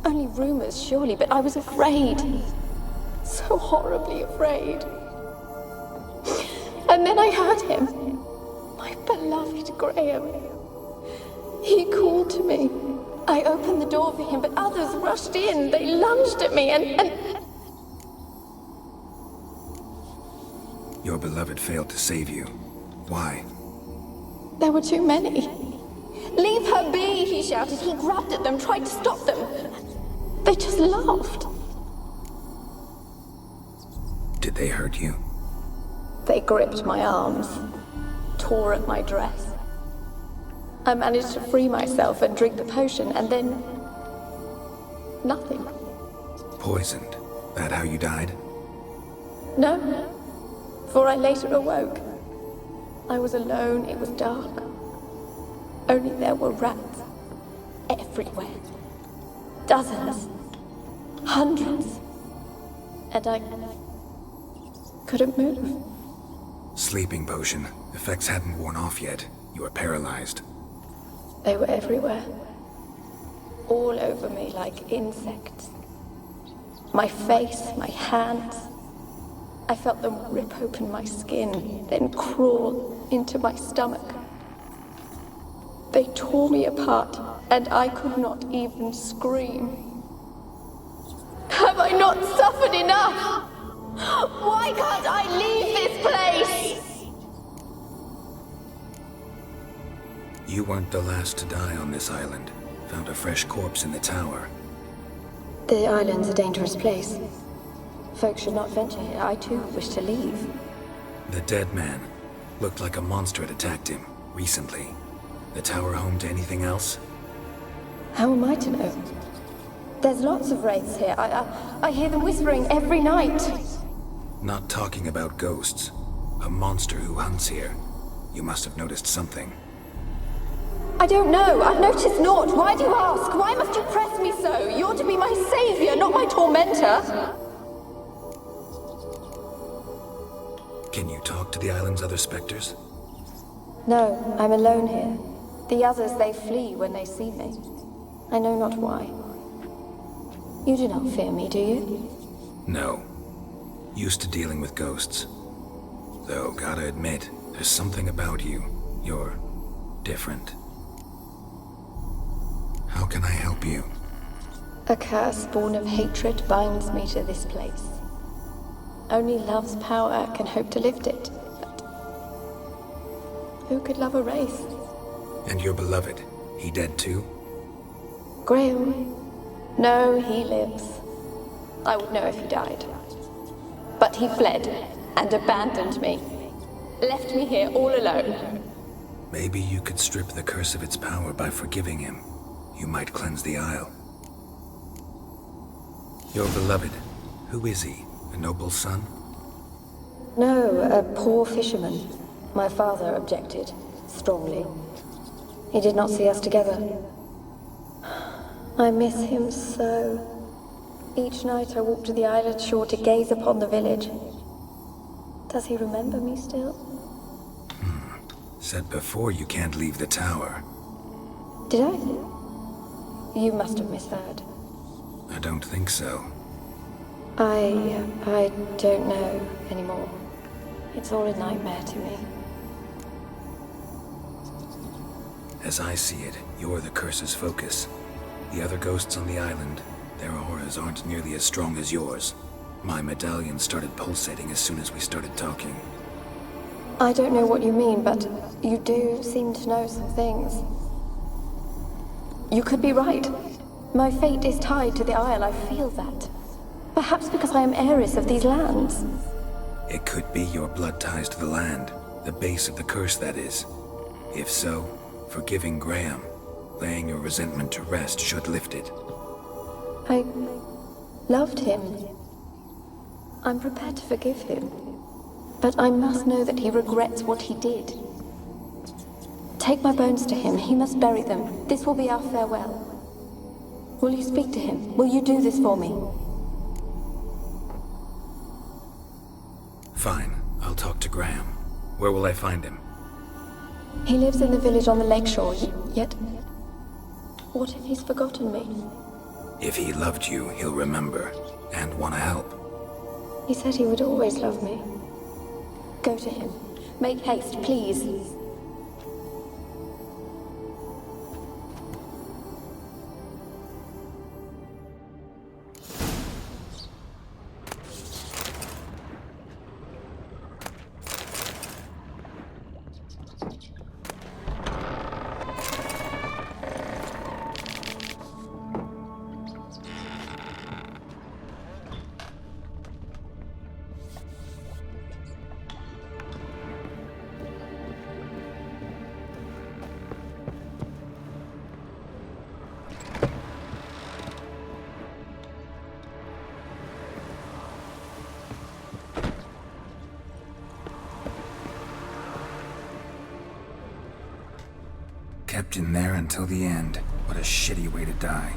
Only rumors, surely, but I was afraid. So horribly afraid. And then I heard him. My beloved Graham. He called to me. I opened the door for him, but others rushed in. They lunged at me and... Your beloved failed to save you. Why? There were too many. Leave her be, he shouted. He grabbed at them, tried to stop them. They just laughed. Did they hurt you? They gripped my arms, tore at my dress. I managed to free myself and drink the potion, and then... nothing. Poisoned. That how you died? No. For I later awoke. I was alone, it was dark. Only there were rats. Everywhere. Dozens. Hundreds. And I couldn't move. Sleeping potion. Effects hadn't worn off yet. You were paralyzed. They were everywhere. All over me like insects. My face, my hands. I felt them rip open my skin, then crawl into my stomach. They tore me apart, and I could not even scream. Have I not suffered enough? Why can't I leave this place? You weren't the last to die on this island. Found a fresh corpse in the tower. The island's a dangerous place. Folks should not venture here. I too wish to leave. The dead man. Looked like a monster had attacked him, recently. The tower home to anything else? How am I to know? There's lots of wraiths here. I hear them whispering every night. Not talking about ghosts. A monster who hunts here. You must have noticed something. I don't know. I've noticed naught. Why do you ask? Why must you press me so? You're to be my savior, not my tormentor. Can you talk to the island's other specters? No, I'm alone here. The others, they flee when they see me. I know not why. You do not fear me, do you? No. Used to dealing with ghosts. Though, gotta admit, there's something about you. You're different. How can I help you? A curse born of hatred binds me to this place. Only love's power can hope to lift it. But who could love a wraith? And your beloved, he dead too? Graham? No, he lives. I would know if he died. But he fled and abandoned me. Left me here all alone. Maybe you could strip the curse of its power by forgiving him. You might cleanse the Isle. Your beloved, who is he? A noble son? No, a poor fisherman. My father objected, strongly. He did not see us together. I miss him so. Each night I walk to the island shore to gaze upon the village. Does he remember me still? Said before you can't leave the tower. Did I? You must have misheard. I don't think so. I don't know anymore. It's all a nightmare to me. As I see it, you're the curse's focus. The other ghosts on the island, their auras aren't nearly as strong as yours. My medallion started pulsating as soon as we started talking. I don't know what you mean, but you do seem to know some things. You could be right. My fate is tied to the Isle, I feel that. Perhaps because I am heiress of these lands. It could be your blood ties to the land, the base of the curse, that is. If so, forgiving Graham, laying your resentment to rest should lift it. I loved him. I'm prepared to forgive him. But I must know that he regrets what he did. Take my bones to him. He must bury them. This will be our farewell. Will you speak to him? Will you do this for me? Fine. I'll talk to Graham. Where will I find him? He lives in the village on the lakeshore, yet... What if he's forgotten me? If he loved you, he'll remember, and want to help. He said he would always love me. Go to him. Make haste, please. Kept in there until the end. What a shitty way to die.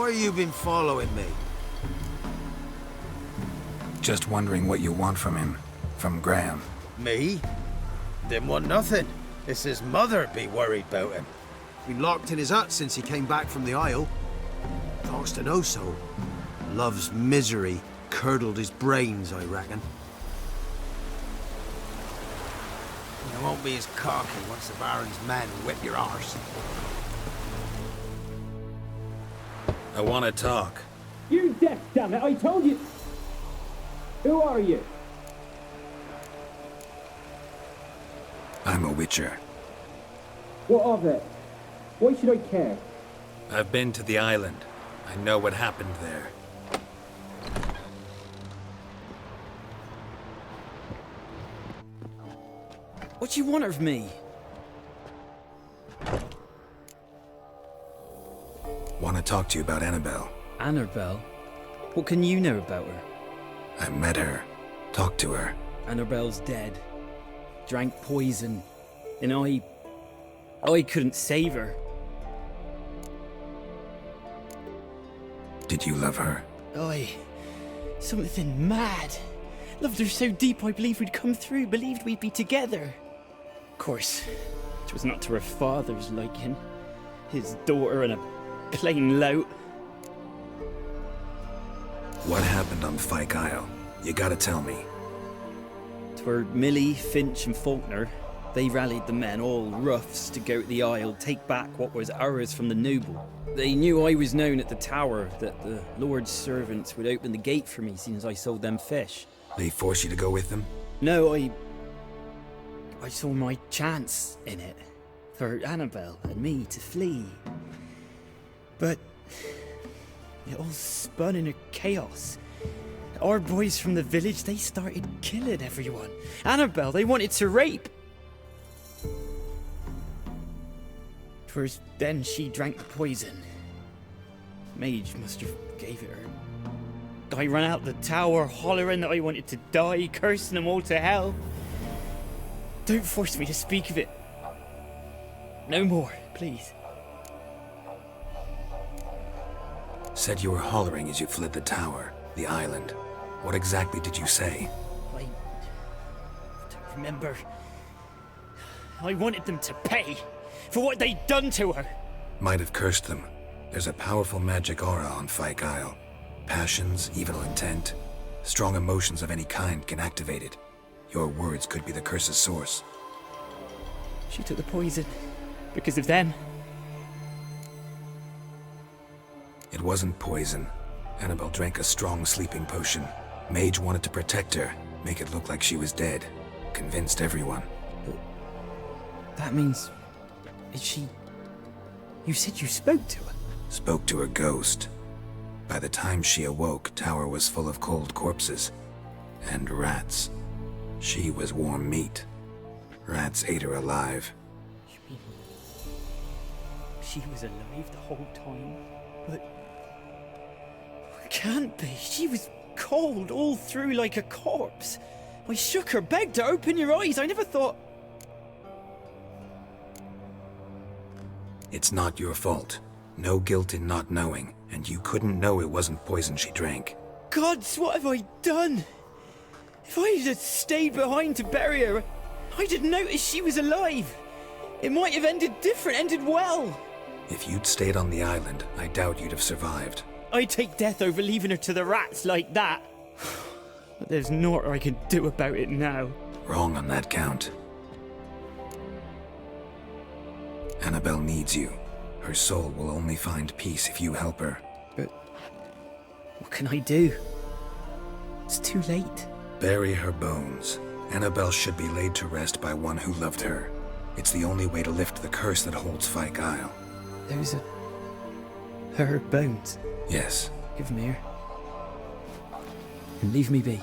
Why you been following me? Just wondering what you want from him. From Graham. Me? Didn't want nothing. It's his mother be worried about him. Been locked in his hut since he came back from the Isle. Talks to no soul. Love's misery curdled his brains, I reckon. You won't be as cocky once the Baron's men whip your arse. I want to talk. You're deaf, damn it! I told you. Who are you? I'm a witcher. What of it? Why should I care? I've been to the island. I know what happened there. What do you want of me? Want to talk to you about Annabelle. Annabelle? What can you know about her? I met her. Talked to her. Annabelle's dead. Drank poison. And I couldn't save her. Did you love her? Something mad. Loved her so deep I believed we'd come through, believed we'd be together. Of course, it was not to her father's liking. His daughter and a plain lout. What happened on Fyke Isle? You gotta tell me. 'Twere Millie, Finch and Faulkner. They rallied the men, all roughs, to go to the Isle, take back what was ours from the noble. They knew I was known at the tower, that the Lord's servants would open the gate for me, seeing as I sold them fish. They forced you to go with them? No, I saw my chance in it. For Annabelle and me to flee. But it all spun in a chaos. Our boys from the village, they started killing everyone. Annabelle, they wanted to rape. 'Twas then she drank the poison. Mage must have gave it her. I ran out the tower, hollering that I wanted to die, cursing them all to hell. Don't force me to speak of it. No more, please. Said you were hollering as you fled the tower, the island. What exactly did you say? I don't remember. I wanted them to pay for what they'd done to her. Might have cursed them. There's a powerful magic aura on Fyke Isle. Passions, evil intent, strong emotions of any kind can activate it. Your words could be the curse's source. She took the poison because of them. It wasn't poison. Annabelle drank a strong sleeping potion. Mage wanted to protect her, make it look like she was dead. Convinced everyone. But that means... Is she... You said you spoke to her? Spoke to a ghost. By the time she awoke, Tower was full of cold corpses. And rats. She was warm meat. Rats ate her alive. You mean... She was alive the whole time? But... It can't be. She was cold all through like a corpse. I shook her, begged her, open your eyes. I never thought... It's not your fault. No guilt in not knowing, and you couldn't know it wasn't poison she drank. Gods, what have I done? If I had stayed behind to bury her, I didn't notice she was alive. It might have ended different, ended well. If you'd stayed on the island, I doubt you'd have survived. I'd take death over leaving her to the rats like that. But there's naught I can do about it now. Wrong on that count. Annabelle needs you. Her soul will only find peace if you help her. But what can I do? It's too late. Bury her bones. Annabelle should be laid to rest by one who loved her. It's the only way to lift the curse that holds Fyke Isle. Those are... her bones? Yes. Give them here. And leave me be.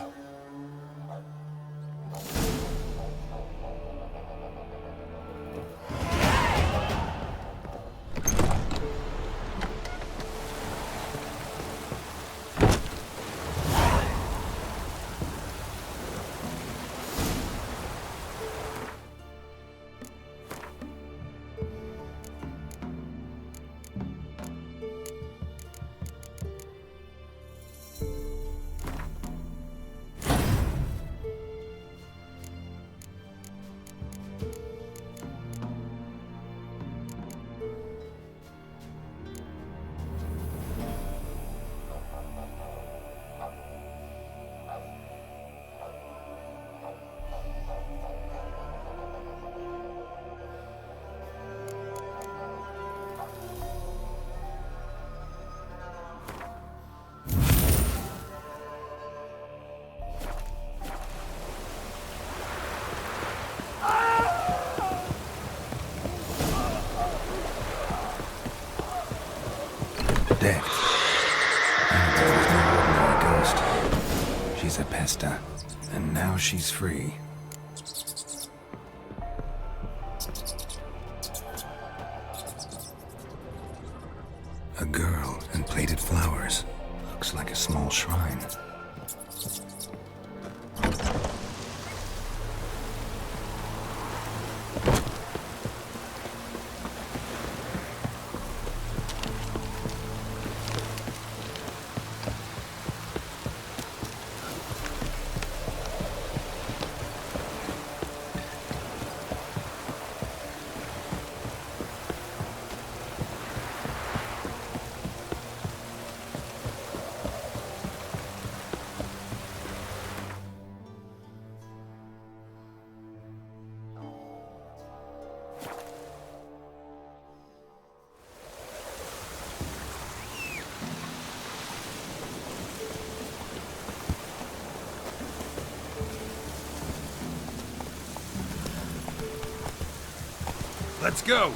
dead. Annabelle was no ordinary ghost. She's a pesta, and now she's free. A girl in plated flowers. Looks like a small shrine. Let's go!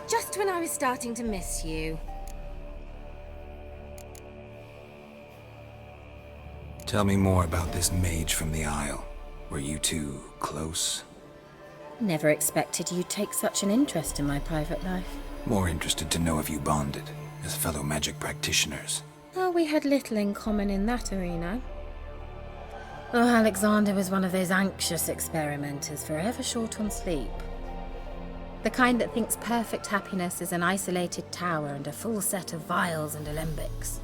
Just when I was starting to miss you. Tell me more about this mage from the Isle. Were you two close? Never expected you'd take such an interest in my private life. More interested to know if you bonded, as fellow magic practitioners. Oh, we had little in common in that arena. Oh, Alexander was one of those anxious experimenters, forever short on sleep. The kind that thinks perfect happiness is an isolated tower and a full set of vials and alembics.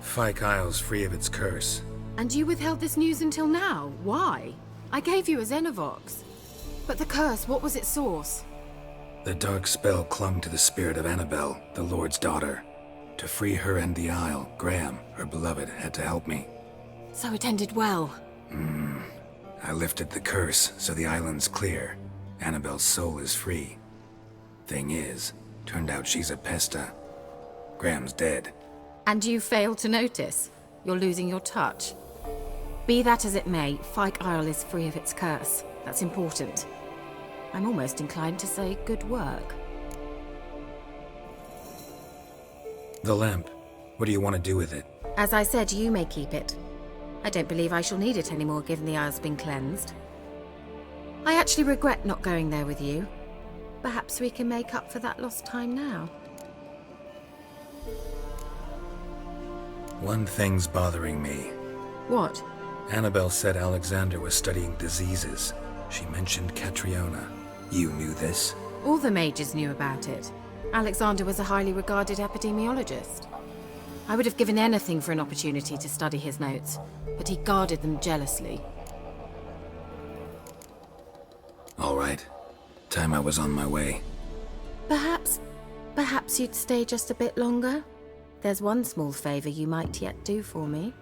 Fyke Isle's free of its curse. And you withheld this news until now? Why? I gave you a Xenovox. But the curse, what was its source? The dark spell clung to the spirit of Annabelle, the Lord's daughter. To free her and the Isle, Graham, her beloved, had to help me. So it ended well. I lifted the curse, so the island's clear. Annabelle's soul is free. Thing is, turned out she's a pesta. Graham's dead. And you failed to notice? You're losing your touch. Be that as it may, Fyke Isle is free of its curse. That's important. I'm almost inclined to say good work. The lamp. What do you want to do with it? As I said, you may keep it. I don't believe I shall need it anymore, given the Isle's been cleansed. I actually regret not going there with you. Perhaps we can make up for that lost time now. One thing's bothering me. What? Annabelle said Alexander was studying diseases. She mentioned Catriona. You knew this? All the mages knew about it. Alexander was a highly regarded epidemiologist. I would have given anything for an opportunity to study his notes, but he guarded them jealously. All right. Time I was on my way. Perhaps you'd stay just a bit longer? There's one small favor you might yet do for me.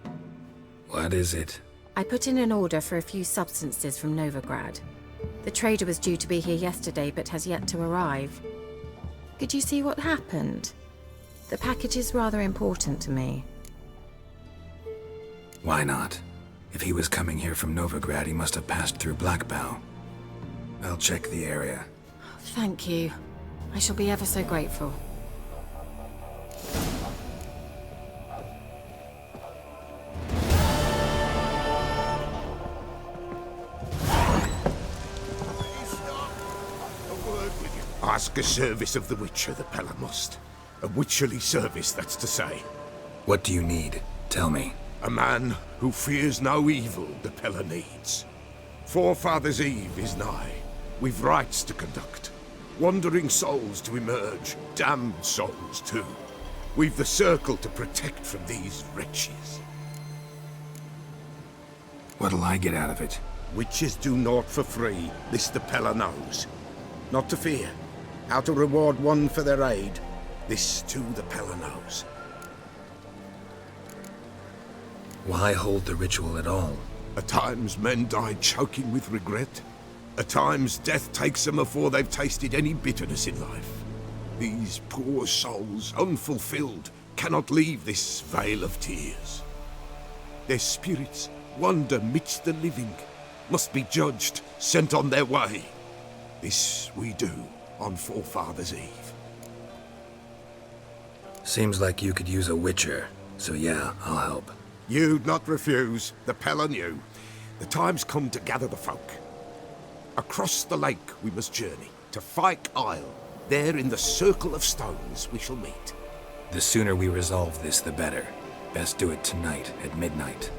What is it? I put in an order for a few substances from Novigrad. The trader was due to be here yesterday, but has yet to arrive. Could you see what happened? The package is rather important to me. Why not? If he was coming here from Novigrad, he must have passed through Blackbow. I'll check the area. Thank you. I shall be ever so grateful. Ask a service of the Witcher, the Pella must. A witcherly service, that's to say. What do you need? Tell me. A man who fears no evil the Pella needs. Forefathers' Eve is nigh. We've rites to conduct. Wandering souls to emerge. Damned souls, too. We've the circle to protect from these wretches. What'll I get out of it? Witches do naught for free. This the Pella knows. not to fear. How to reward one for their aid. This too the Pella knows. Why hold the ritual at all? At times men die choking with regret. At times death takes them before they've tasted any bitterness in life. These poor souls, unfulfilled, cannot leave this vale of tears. Their spirits wander midst the living, must be judged, sent on their way. This we do on Forefathers' Eve. Seems like you could use a witcher, so yeah, I'll help. You'd not refuse, the Pella knew. The time's come to gather the folk. Across the lake we must journey, to Fyke Isle. There in the circle of stones we shall meet. The sooner we resolve this, the better. Best do it tonight at midnight.